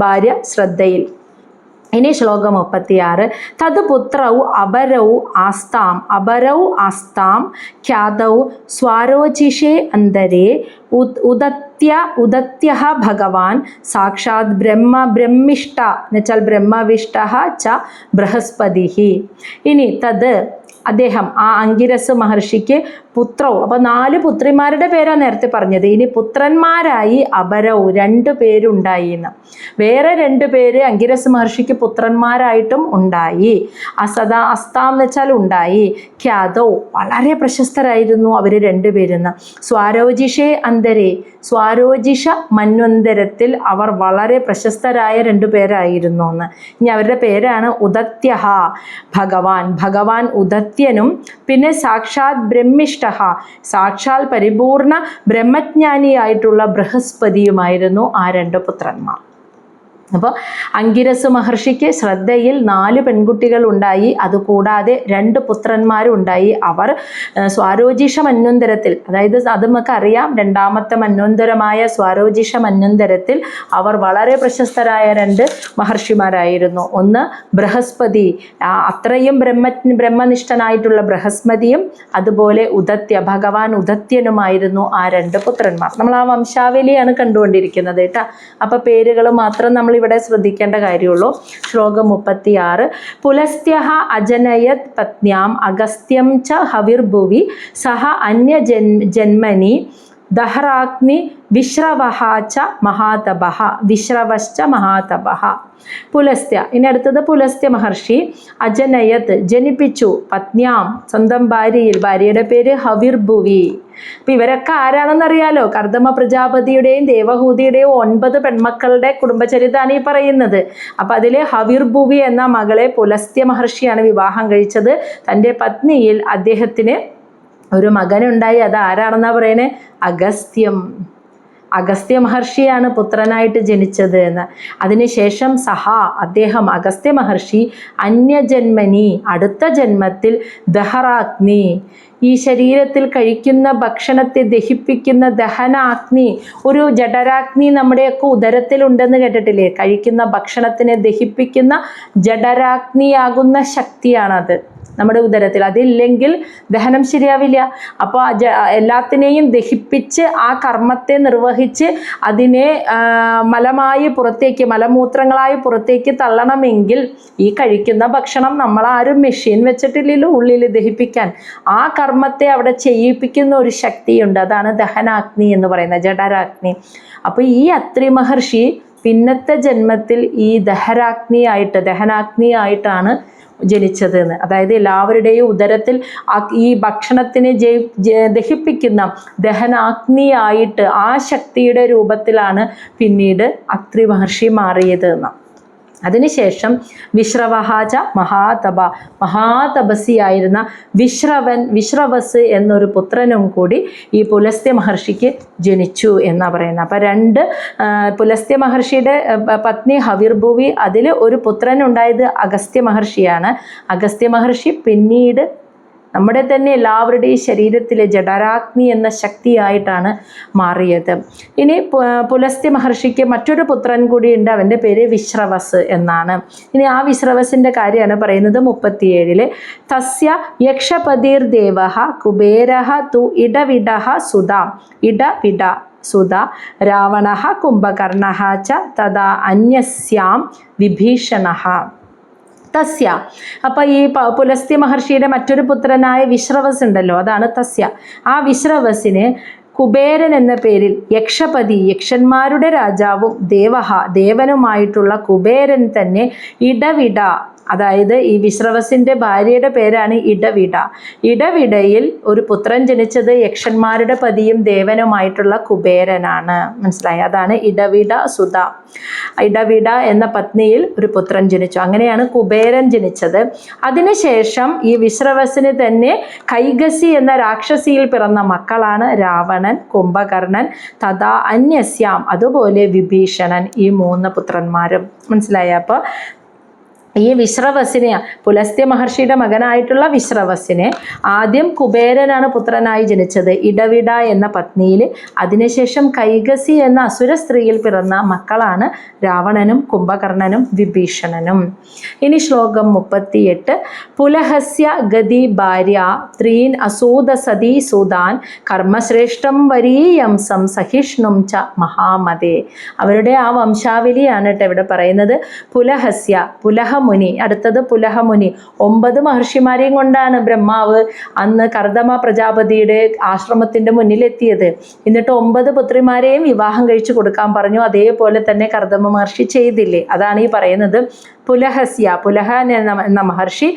ഭാര്യ ശ്രദ്ധയിൽ. ഇനി ശ്ലോകം 36. തത് പുത്രൗ അപരൗ ആസ്താം ഖ്യാതൗ സ്വാരോചിഷേ അന്തരേ ഉദത്യഃ ഭഗവാൻ സാക്ഷാത് ബ്രഹ്മിഷ്ട എന്നുവെച്ചാൽ ബ്രഹ്മവിഷ്ട ച ബൃഹസ്പതി. ഇനി തത് അദ്ദേഹം, ആ അങ്കിരസ് മഹർഷിക്ക് പുത്രവും, അപ്പോൾ 4 പുത്രിമാരുടെ പേരാണ് നേരത്തെ പറഞ്ഞത്. ഇനി പുത്രന്മാരായി അപരവും 2 പേരുണ്ടായി എന്ന്. വേറെ 2 പേര് അങ്കിരസ് മഹർഷിക്ക് പുത്രന്മാരായിട്ടും ഉണ്ടായി. അസ്താം എന്ന് വെച്ചാൽ ഉണ്ടായി. ഖ്യാതോ വളരെ പ്രശസ്തരായിരുന്നു അവർ 2 പേരെന്ന്. സ്വാരോജിഷേ അന്തരേ, സ്വാരോജിഷ മന്വന്തരത്തിൽ അവർ വളരെ പ്രശസ്തരായ 2 പേരായിരുന്നു എന്ന്. ഇനി അവരുടെ പേരാണ് ഉദത്യഃ ഭഗവാൻ ഉദത്യനും, പിന്നെ സാക്ഷാത് ബ്രഹ്മിഷ്ട, സാക്ഷാൽ പരിപൂർണ ബ്രഹ്മജ്ഞാനിയായിട്ടുള്ള ബൃഹസ്പതിയുമായിരുന്നു ആ 2 പുത്രന്മാർ. അപ്പോൾ അങ്കിരസ് മഹർഷിക്ക് ശ്രദ്ധയിൽ 4 പെൺകുട്ടികൾ ഉണ്ടായി. അതുകൂടാതെ 2 പുത്രന്മാരും ഉണ്ടായി. അവർ സ്വാരോജിഷ മന്വന്തരത്തിൽ, അതായത് അത് നമുക്കറിയാം, 2ാമത്തെ മന്വന്തരമായ സ്വാരോജിഷ മന്വന്തരത്തിൽ അവർ വളരെ പ്രശസ്തരായ 2 മഹർഷിമാരായിരുന്നു. ഒന്ന് ബൃഹസ്പതി, അത്രയും ബ്രഹ്മനിഷ്ഠനായിട്ടുള്ള ബൃഹസ്പതിയും, അതുപോലെ ഭഗവാൻ ഉദത്യനുമായിരുന്നു ആ 2 പുത്രന്മാർ. നമ്മൾ ആ വംശാവലിയാണ് കണ്ടുകൊണ്ടിരിക്കുന്നത് കേട്ടോ. അപ്പോൾ പേരുകൾ മാത്രം നമ്മൾ ഇവിടെ ശ്രദ്ധിക്കേണ്ട കാര്യമുള്ളൂ. ശ്ലോകം 36. പുലസ്ത്യഃ അജനയത് പത്ന്യാം അഗസ്ത്യം ച ഹവിർഭുവി സഹ അന്യജന്മനി ദഹ്രാഗ്നി വിശ്രവഃ ച മഹാതപഃ, വിശ്രവശ്ച മഹാതപഃ. പുലസ്ത്യ, ഇനി അടുത്തത് പുലസ്ത്യ മഹർഷി അജനയത് ജനിപ്പിച്ചു, പത്ന്യാം സ്വന്തം ഭാര്യയുടെ പേര് ഹവിർഭുവി. അപ്പം ഇവരൊക്കെ ആരാണെന്നറിയാലോ, കർദമ പ്രജാപതിയുടെയും ദേവഹൂതിയുടെയും 9 പെൺമക്കളുടെ കുടുംബചരിതമാണ് ഈ പറയുന്നത്. അപ്പം അതിൽ ഹവിർഭുവി എന്ന മകളെ പുലസ്ത്യ മഹർഷിയാണ് വിവാഹം കഴിച്ചത്. തൻ്റെ പത്നിയിൽ അദ്ദേഹത്തിന് ഒരു മകനുണ്ടായി. അത് ആരാണെന്നാ പറയണേ? അഗസ്ത്യ മഹർഷിയാണ് പുത്രനായിട്ട് ജനിച്ചത് എന്ന്. അതിനുശേഷം അദ്ദേഹം അഗസ്ത്യ മഹർഷി അന്യജന്മനി, അടുത്ത ജന്മത്തിൽ ദഹറാഗ്നി, ഈ ശരീരത്തിൽ കഴിക്കുന്ന ഭക്ഷണത്തെ ദഹിപ്പിക്കുന്ന ദഹനാഗ്നി, ഒരു ജഠരാഗ്നി നമ്മുടെയൊക്കെ ഉദരത്തിലുണ്ടെന്ന് കേട്ടിട്ടില്ലേ? കഴിക്കുന്ന ഭക്ഷണത്തിനെ ദഹിപ്പിക്കുന്ന ജഠരാഗ്നിയാകുന്ന ശക്തിയാണത് നമ്മുടെ ഉദരത്തിൽ. അതില്ലെങ്കിൽ ദഹനം ശരിയാവില്ല. അപ്പോൾ എല്ലാത്തിനെയും ദഹിപ്പിച്ച് ആ കർമ്മത്തെ നിർവഹിച്ച് അതിനെ മലമൂത്രങ്ങളായി പുറത്തേക്ക് തള്ളണമെങ്കിൽ ഈ കഴിക്കുന്ന ഭക്ഷണം നമ്മളാരും മെഷീൻ വെച്ചിട്ടില്ലല്ലോ ഉള്ളിൽ ദഹിപ്പിക്കാൻ. ആ കർമ്മത്തെ അവിടെ ചെയ്യിപ്പിക്കുന്ന ഒരു ശക്തിയുണ്ട്. അതാണ് ദഹനാഗ്നി എന്ന് പറയുന്നത്, ജഠരാഗ്നി. അപ്പോൾ ഈ അത്രി മഹർഷി പിന്നത്തെ ജന്മത്തിൽ ഈ ദഹനാഗ്നിയായിട്ടാണ് ജനിച്ചത് എന്ന്. അതായത് എല്ലാവരുടെയും ഉദരത്തിൽ ഈ ഭക്ഷണത്തിനെ ദഹിപ്പിക്കുന്ന ദഹനാഗ്നിയായിട്ട് ആ ശക്തിയുടെ രൂപത്തിലാണ് പിന്നീട് അത്രി മഹർഷി മാറിയത് എന്ന്. അതിനുശേഷം വിശ്രവഹാച മഹാതപസ്സിയായിരുന്ന വിശ്രവസ് എന്നൊരു പുത്രനും കൂടി ഈ പുലസ്ത്യ മഹർഷിക്ക് ജനിച്ചു എന്നാണ് പറയുന്നത്. അപ്പം 2 പുലസ്ത്യ മഹർഷിയുടെ പത്നി ഹവിർഭുവി, അതിൽ ഒരു പുത്രനുണ്ടായത് അഗസ്ത്യ മഹർഷിയാണ്. അഗസ്ത്യ മഹർഷി പിന്നീട് നമ്മുടെ തന്നെ എല്ലാവരുടെയും ശരീരത്തിലെ ജഠരാഗ്നി എന്ന ശക്തിയായിട്ടാണ് മാറിയത്. ഇനി പുലസ്ത്യ മഹർഷിക്ക് മറ്റൊരു പുത്രൻ കൂടിയുണ്ട്. അവൻ്റെ പേര് വിശ്രവസ് എന്നാണ്. ഇനി ആ വിശ്രവസിൻ്റെ കാര്യമാണ് പറയുന്നത് 37. തസ്യ യക്ഷപതിർ ദേവഃ കുബേരഃ തു ഇടവിടഃ സുത രാവണഃ കുംഭകർണഃ ച തഥാ അന്യസ്യാം വിഭീഷണഃ. തസ്യ, അപ്പം ഈ പുലസ്ത്യ മഹർഷിയുടെ മറ്റൊരു പുത്രനായ വിശ്രവസ് ഉണ്ടല്ലോ, അതാണ് തസ്യ. ആ വിശ്രവസിന് കുബേരൻ എന്ന പേരിൽ യക്ഷപതി, യക്ഷന്മാരുടെ രാജാവും ദേവനുമായിട്ടുള്ള കുബേരൻ തന്നെ ഇടവിട, അതായത് ഈ വിശ്രവസിൻ്റെ ഭാര്യയുടെ പേരാണ് ഇടവിടയിൽ ഒരു പുത്രൻ ജനിച്ചത് യക്ഷന്മാരുടെ പതിയും ദേവനുമായിട്ടുള്ള കുബേരനാണ്. മനസ്സിലായി? അതാണ് ഇടവിട എന്ന പത്നിയിൽ ഒരു പുത്രൻ ജനിച്ചു. അങ്ങനെയാണ് കുബേരൻ ജനിച്ചത്. അതിനുശേഷം ഈ വിശ്രവസിന് തന്നെ കൈകസി എന്ന രാക്ഷസിയിൽ പിറന്ന മക്കളാണ് രാവണൻ, കുംഭകർണൻ, തഥാ അന്യസ്യാം, അതുപോലെ വിഭീഷണൻ, ഈ 3 പുത്രന്മാരും. മനസ്സിലായ? അപ്പോൾ ഈ വിശ്രവസിനെ, പുലസ്ത്യ മഹർഷിയുടെ മകനായിട്ടുള്ള വിശ്രവസിനെ ആദ്യം കുബേരനാണ് പുത്രനായി ജനിച്ചത്, ഇടവിട എന്ന പത്നിയിൽ. അതിനുശേഷം കൈകസി എന്ന അസുര സ്ത്രീയിൽ പിറന്ന മക്കളാണ് രാവണനും കുംഭകർണനും വിഭീഷണനും. ഇനി ശ്ലോകം 38. പുലഹസ്യ ഗതി ഭാര്യ ത്രീൻ അസൂത സതീ സൂതാൻ കർമ്മശ്രേഷ്ഠം വരീയംസം സഹിഷ്ണും ച മഹാമതേ. അവരുടെ ആ വംശാവലിയാണ് കേട്ടോ ഇവിടെ പറയുന്നത്. പുലഹസ്യ, പുലഹമുനി. അടുത്തത് പുലഹമുനി. 9 മഹർഷിമാരെയും കൊണ്ടാണ് ബ്രഹ്മാവ് അന്ന് കർദമ പ്രജാപതിയുടെ ആശ്രമത്തിന്റെ മുന്നിലെത്തിയത്. എന്നിട്ട് 9 പുത്രിമാരെയും വിവാഹം കഴിച്ചു കൊടുക്കാൻ പറഞ്ഞു. അതേപോലെ തന്നെ കർദമ മഹർഷി ചെയ്തില്ലേ? അതാണ് ഈ പറയുന്നത്. പുലഹസ്യ, പുലഹ എന്ന മഹർഷി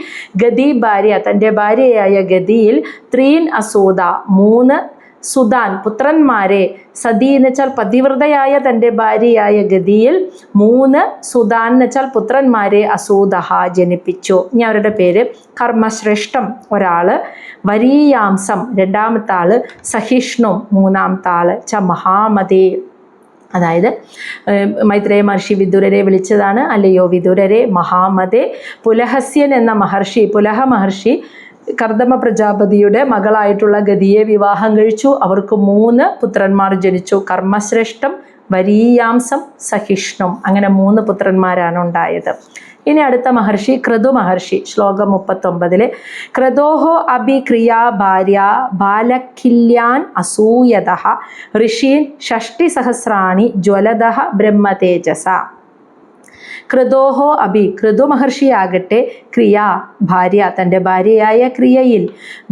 ഗതി ഭാര്യ, തൻ്റെ ഭാര്യയായ ഗതിയിൽ ത്രീൻ അസൂത, 3 സുതാൻ പുത്രന്മാരെ, സതി എന്ന് വെച്ചാൽ പതിവ്രതയായ തൻ്റെ ഭാര്യയായ ഗതിയിൽ 3 സുതാൻ എന്ന് വെച്ചാൽ പുത്രന്മാരെ അസൂതഹ ജനിപ്പിച്ചു. ഇനി അവരുടെ പേര് കർമ്മശ്രേഷ്ഠം ഒരാള്, വരീയാംസം രണ്ടാമത്തെ ആള്, സഹിഷ്ണു മൂന്നാമത്തെ ആള്, ച മഹാമതേ. അതായത് മൈത്രേയ മഹർഷി വിദുരരെ വിളിച്ചതാണ്. അല്ലയോ വിദുരരെ, മഹാമതേ. പുലഹസ്യൻ എന്ന മഹർഷി, പുലഹ മഹർഷി കർദമ പ്രജാപതിയുടെ മകളായിട്ടുള്ള ഗതിയെ വിവാഹം കഴിച്ചു. അവർക്ക് 3 പുത്രന്മാർ ജനിച്ചു. കർമ്മശ്രേഷ്ഠം, വരീയാംസം, സഹിഷ്ണും. അങ്ങനെ 3 പുത്രന്മാരാണ് ഉണ്ടായത്. ഇനി അടുത്ത മഹർഷി ക്രതു മഹർഷി. ശ്ലോകം 39. ക്രതോഹോ അഭി ക്രിയാ ഭാര്യ ബാലഖില്യാൻ അസൂയതഃ ഋഷീൻ 60 സഹസ്രാണി ജ്വലതഃ ബ്രഹ്മതേജസ. ക്രതോഹോ അഭി, ക്രതു മഹർഷിയാകട്ടെ, ക്രിയ ഭാര്യ, തൻ്റെ ഭാര്യയായ ക്രിയയിൽ,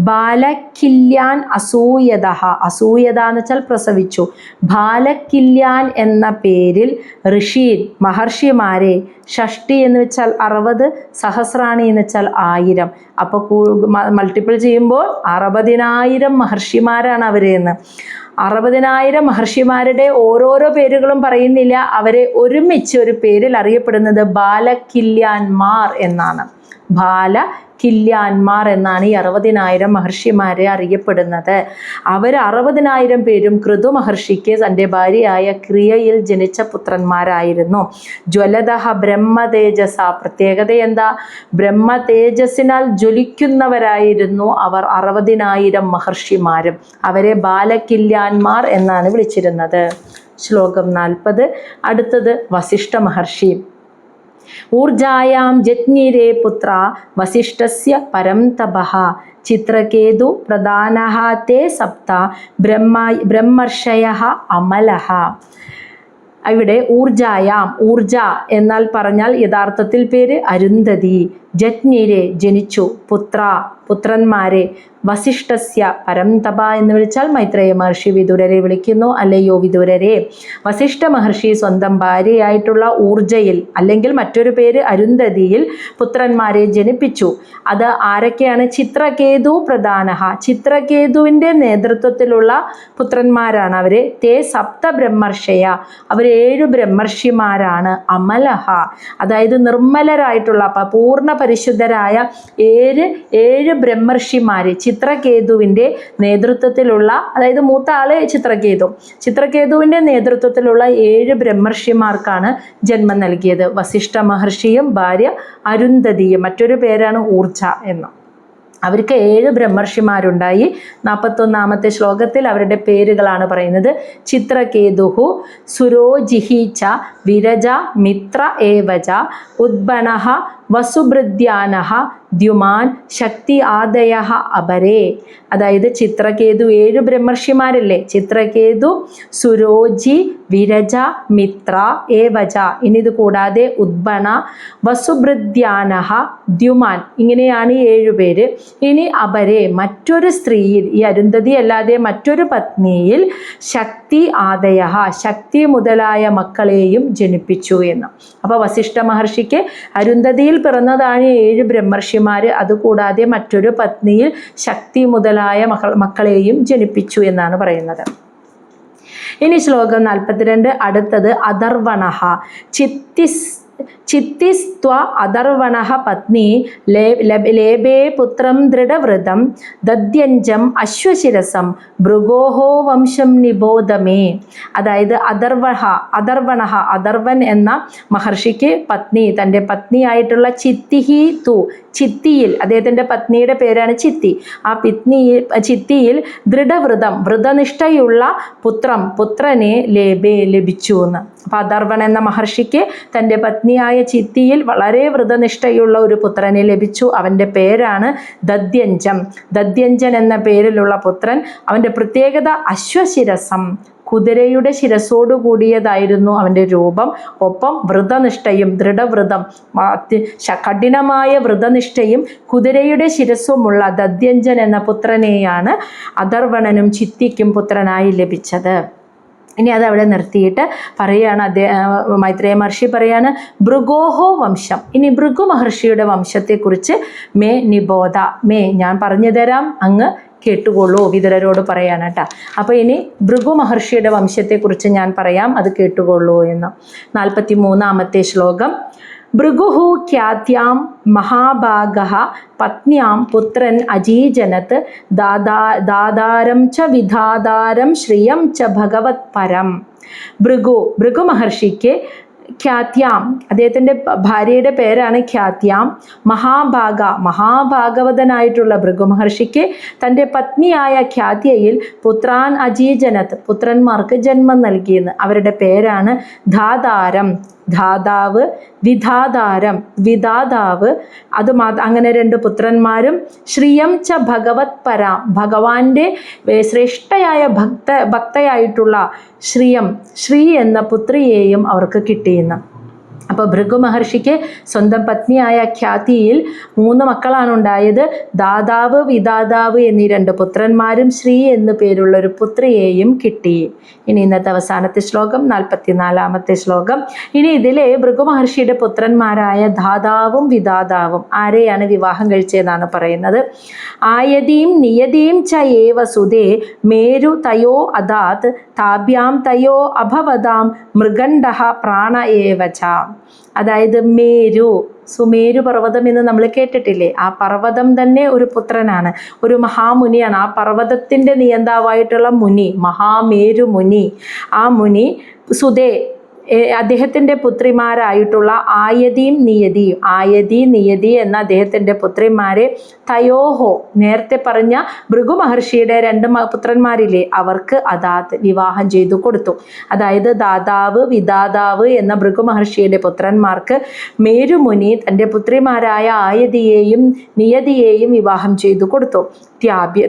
ബാലക്കില്യാൻ അസൂയതഃ, അസൂയത എന്ന് വെച്ചാൽ പ്രസവിച്ചു, ബാലക്കില്യാൻ എന്ന പേരിൽ ഋഷീൻ മഹർഷിമാരെ, 60 എന്ന് വെച്ചാൽ 60, സഹസ്രാണി എന്ന് വെച്ചാൽ 1000. അപ്പോൾ മൾട്ടിപ്പിൾ ചെയ്യുമ്പോൾ 60,000 മഹർഷിമാരാണ് അവരെന്ന്. 60,000 മഹർഷിമാരുടെ ഓരോരോ പേരുകളും പറയുന്നില്ല. അവരെ ഒരുമിച്ച് ഒരു പേരിൽ അറിയപ്പെടുന്നത് ബാലക്കില്യാന്മാർ എന്നാണ്. ബാലക്കില്യാന്മാർ എന്നാണ് ഈ 60,000 മഹർഷിമാരെ അറിയപ്പെടുന്നത്. അവർ 60,000 പേരും ക്രതു മഹർഷിക്ക് തൻ്റെ ഭാര്യയായ ക്രിയയിൽ ജനിച്ച പുത്രന്മാരായിരുന്നു. ജ്വലതഃ ബ്രഹ്മതേജസ, പ്രത്യേകത എന്താ? ബ്രഹ്മതേജസ്സിനാൽ ജ്വലിക്കുന്നവരായിരുന്നു അവർ 60,000 മഹർഷിമാരും. അവരെ ബാലക്കില്യാന്മാർ എന്നാണ് വിളിച്ചിരുന്നത്. ശ്ലോകം 40. അടുത്തത് വസിഷ്ഠ മഹർഷി. ഊർജായാം ജജ്ഞിരേ പുത്ര വസിഷ്ഠസ്യ പരം തപഃ ചിത്രകേതു പ്രധാനഃ തേ സപ്ത ബ്രഹ്മർഷയഃ അമലഃ. ഇവിടെ ഊർജായാം, ഊർജ എന്നാൽ പറഞ്ഞാൽ യഥാർത്ഥത്തിൽ പേര് അരുന്ധതി. ജജ്ഞിരെ ജനിച്ചു, പുത്ര പുത്രന്മാരെ, വസിഷ്ഠസ്യ പരം തപ എന്ന് വിളിച്ചാൽ മൈത്രേയ മഹർഷി വിദുരരെ വിളിക്കുന്നു. അല്ലയോ വിദുരരെ, വസിഷ്ഠ മഹർഷി സ്വന്തം ഭാര്യയായിട്ടുള്ള ഊർജയിൽ, അല്ലെങ്കിൽ മറ്റൊരു പേര് അരുന്ധതിയിൽ പുത്രന്മാരെ ജനിപ്പിച്ചു. അത് ആരൊക്കെയാണ്? ചിത്രകേതു പ്രധാനഃ, ചിത്രകേതുവിൻ്റെ നേതൃത്വത്തിലുള്ള പുത്രന്മാരാണ് അവര്. തേ സപ്ത ബ്രഹ്മർഷയ, അവർ 7 ബ്രഹ്മർഷിമാരാണ്. അമലഹ, അതായത് നിർമ്മലരായിട്ടുള്ള പൂർണ്ണ പരിശുദ്ധരായ 7 ബ്രഹ്മർഷിമാര് ചിത്രകേതുവിൻ്റെ നേതൃത്വത്തിലുള്ള, അതായത് മൂത്ത ആള് ചിത്രകേതുവിൻ്റെ നേതൃത്വത്തിലുള്ള 7 ബ്രഹ്മർഷിമാർക്കാണ് ജന്മം നൽകിയത്. വസിഷ്ഠ മഹർഷിയും ഭാര്യ അരുന്ധതിയും. മറ്റൊരു പേരാണ് ഊർജ എന്ന്. അവർക്ക് 7 ബ്രഹ്മർഷിമാരുണ്ടായി. 41ാമത്തെ ശ്ലോകത്തിൽ അവരുടെ പേരുകളാണ് പറയുന്നത്. ചിത്രകേതുഹു സുരോജിഹി ച വിരജ മിത്ര ഏവച ഉദ്ബണഃ വസുഭൃദ്യാനഃ ദ്യുമാൻ ശക്തി ആദയഃ അപരേ. അതായത് ചിത്രകേതു 7 ബ്രഹ്മർഷിമാരല്ലേ? ചിത്രകേതു, സുരോജി, വിരജ, മിത്ര, ഏവച. ഇനി ഇത് കൂടാതെ ഉദ്ബണ, വസുഭൃദ്യാനഃ, ദ്യുമാൻ. ഇങ്ങനെയാണ് ഈ 7 പേര്. ഇനി അപരേ, മറ്റൊരു സ്ത്രീയിൽ, ഈ അരുന്ധതി അല്ലാതെ മറ്റൊരു പത്നിയിൽ, ശക്തി ആദയഃ, ശക്തി മുതലായ മക്കളെയും ജനിപ്പിച്ചു എന്ന്. അപ്പോൾ വസിഷ്ഠ മഹർഷിക്ക് അരുന്ധതിയിൽ പിറന്നതാണ് 7 ബ്രഹ്മർഷിമാര്. അതുകൂടാതെ മറ്റൊരു പത്നിയിൽ ശക്തി മുതലായ മക്കളെയും ജനിപ്പിച്ചു എന്നാണ് പറയുന്നത്. ഇനി ശ്ലോകം 42. അടുത്തത് അഥർവണഃ. ചിത്തിസ്ത്വ അദർവണഃ പത്നി ലേബേ പുത്രം ദൃഢവ്രതം ദദ്യഞ്ചം അശ്വശിരസം ഭൃഗോഹോ വംശം നിബോധമേ. അതായത് അദർവൻ എന്ന മഹർഷിക്ക് പത്നി, തൻ്റെ പത്നിയായിട്ടുള്ള ചിത്തിയിൽ, അദ്ദേഹത്തിൻ്റെ പത്നിയുടെ പേരാണ് ചിത്തി. ആ ചിത്തിയിൽ ദൃഢവ്രതം, വ്രതനിഷ്ഠയുള്ള പുത്രനെ ലഭിച്ചു എന്ന്. അപ്പം അദർവൻ എന്ന മഹർഷിക്ക് തൻ്റെ പത്നിയായ ചിത്തിയിൽ വളരെ വ്രതനിഷ്ഠയുള്ള ഒരു പുത്രനെ ലഭിച്ചു. അവൻ്റെ പേരാണ് ദദ്യഞ്ചൻ എന്ന പേരിലുള്ള പുത്രൻ. അവൻ്റെ പ്രത്യേകത അശ്വശിരസം, കുതിരയുടെ ശിരസോടു കൂടിയതായിരുന്നു അവൻ്റെ രൂപം. ഒപ്പം വ്രതനിഷ്ഠയും, ദൃഢവ്രതം, കഠിനമായ വ്രതനിഷ്ഠയും കുതിരയുടെ ശിരസുമുള്ള ദദ്യഞ്ചൻ എന്ന പുത്രനെയാണ് അദർവണനും ചിത്തിക്കും പുത്രനായി ലഭിച്ചത്. ഇനി അതവിടെ നിർത്തിയിട്ട് പറയുകയാണ് മൈത്രേയ മഹർഷി പറയാണ് ഭൃഗോഹോ വംശം. ഇനി ഭൃഗു മഹർഷിയുടെ വംശത്തെക്കുറിച്ച് മേ നിബോധ, ഞാൻ പറഞ്ഞു തരാം, അങ്ങ് കേട്ടുകൊള്ളൂ, വിതുരരോട് പറയാണ് കേട്ടോ. അപ്പോൾ ഇനി ഭൃഗു മഹർഷിയുടെ വംശത്തെക്കുറിച്ച് ഞാൻ പറയാം, അത് കേട്ടുകൊള്ളൂ എന്ന്. 43-ാമത്തെ ശ്ലോകം. ഭൃഗുഹു ഖ്യാത്യാം മഹാഭാഗഃ പത്ന്യാം പുത്രൻ അജീജനത് ദാതാരം ച വിധാതാരം ശ്രിയം ച ഭഗവത് പരം. ഭൃഗു മഹർഷിക്ക് ഖ്യാത്യാം, അദ്ദേഹത്തിൻ്റെ ഭാര്യയുടെ പേരാണ് ഖ്യാത്യാം, മഹാഭാഗവതനായിട്ടുള്ള ഭൃഗു മഹർഷിക്ക് തൻ്റെ പത്നിയായ ഖ്യാത്യയിൽ പുത്രാൻ അജീജനത്, പുത്രന്മാർക്ക് ജന്മം നൽകിയെന്ന്. അവരുടെ പേരാണ് ധാതാവ്, വിധാതാവ്, അങ്ങനെ 2 പുത്രന്മാരും. ശ്രിയം ച ഭഗവത് പരാം, ഭഗവാന്റെ ശ്രേഷ്ഠയായ ഭക്തയായിട്ടുള്ള ശ്രീ എന്ന പുത്രിയെയും അവർക്ക് കിട്ടിയെന്ന്. അപ്പോൾ ഭൃഗു മഹർഷിക്ക് സ്വന്തം പത്നിയായ ഖ്യാതിയിൽ 3 മക്കളാണ് ഉണ്ടായത്. ദാതാവ്, വിധാതാവ് എന്നീ 2 പുത്രന്മാരും ശ്രീ എന്നു പേരുള്ള ഒരു പുത്രിയെയും കിട്ടി. ഇനി ഇന്നത്തെ അവസാനത്തെ ശ്ലോകം 44-ാമത്തെ ശ്ലോകം. ഇനി ഇതിലെ ഭൃഗു മഹർഷിയുടെ പുത്രന്മാരായ ധാതാവും വിധാതാവും ആരെയാണ് വിവാഹം കഴിച്ചതെന്നാണ് പറയുന്നത്. ആയതീം നിയതീം ച ഏവ സുതേ മേരു തയോ അദാത് താഭ്യാം തയോ അഭവതാം മൃഗണ്ഡഃ പ്രാണ ഏവ ച. അതായത് സുമേരു പർവ്വതം എന്ന് നമ്മൾ കേട്ടിട്ടില്ലേ? ആ പർവ്വതം തന്നെ ഒരു പുത്രനാണ്, ഒരു മഹാമുനിയാണ്. ആ പർവ്വതത്തിൻ്റെ നിയന്താവായിട്ടുള്ള മുനി, മഹാമേരു മുനി. ആ മുനി സുതേ, അദ്ദേഹത്തിൻ്റെ പുത്രിമാരായിട്ടുള്ള ആയതി നിയതി എന്ന അദ്ദേഹത്തിൻ്റെ പുത്രിമാരെ തയോഹോ, നേരത്തെ പറഞ്ഞ ഭൃഗു മഹർഷിയുടെ 2 പുത്രന്മാരില്ലേ, അവർക്ക് അദാത്, വിവാഹം ചെയ്തു കൊടുത്തു. അതായത് ദാതാവ്, വിധാതാവ് എന്ന ഭൃഗു മഹർഷിയുടെ പുത്രന്മാർക്ക് മേരുമുനി തൻ്റെ പുത്രിമാരായ ആയതിയെയും നിയതിയെയും വിവാഹം ചെയ്തു കൊടുത്തു.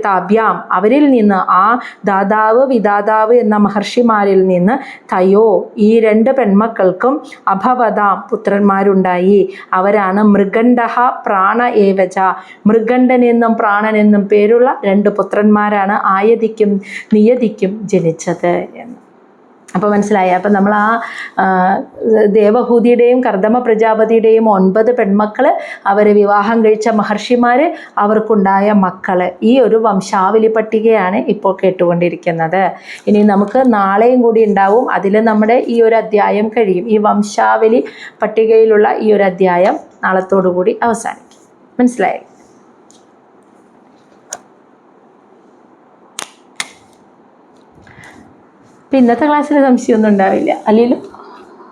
താഭ്യാം, അവരിൽ നിന്ന്, ആ ദാതാവ് വിധാതാവ് എന്ന മഹർഷിമാരിൽ നിന്ന് തയോ, ഈ 2 പെൺമക്കൾക്കും അഭവതാം, പുത്രന്മാരുണ്ടായി. അവരാണ് മൃഗണ്ഡഃ പ്രാണ ഏവച, മൃഗണ്ഡൻ എന്നും പ്രാണൻ എന്നും പേരുള്ള 2 പുത്രന്മാരാണ് ആയതിക്കും നിയതിക്കും ജനിച്ചത് എന്ന്. അപ്പോൾ മനസ്സിലായി. അപ്പം നമ്മൾ ആ ദേവഹൂതിയുടെയും കർദമ പ്രജാപതിയുടെയും 9 പെൺമക്കൾ, അവരെ വിവാഹം കഴിച്ച മഹർഷിമാർ, അവർക്കുണ്ടായ മക്കൾ, ഈ ഒരു വംശാവലി പട്ടികയാണ് ഇപ്പോൾ കേട്ടുകൊണ്ടിരിക്കുന്നത്. ഇനി നമുക്ക് നാളെയും കൂടി ഉണ്ടാവും, അതിൽ നമ്മുടെ ഈ ഒരു അധ്യായം കഴിയും. ഈ വംശാവലി പട്ടികയിലുള്ള ഈ ഒരു അധ്യായം നാളത്തോടു കൂടി അവസാനിക്കും. മനസ്സിലായി? ഇന്നത്തെ ക്ലാസ്സിൽ സംശയമൊന്നും ഉണ്ടാവില്ല അല്ലെങ്കിലും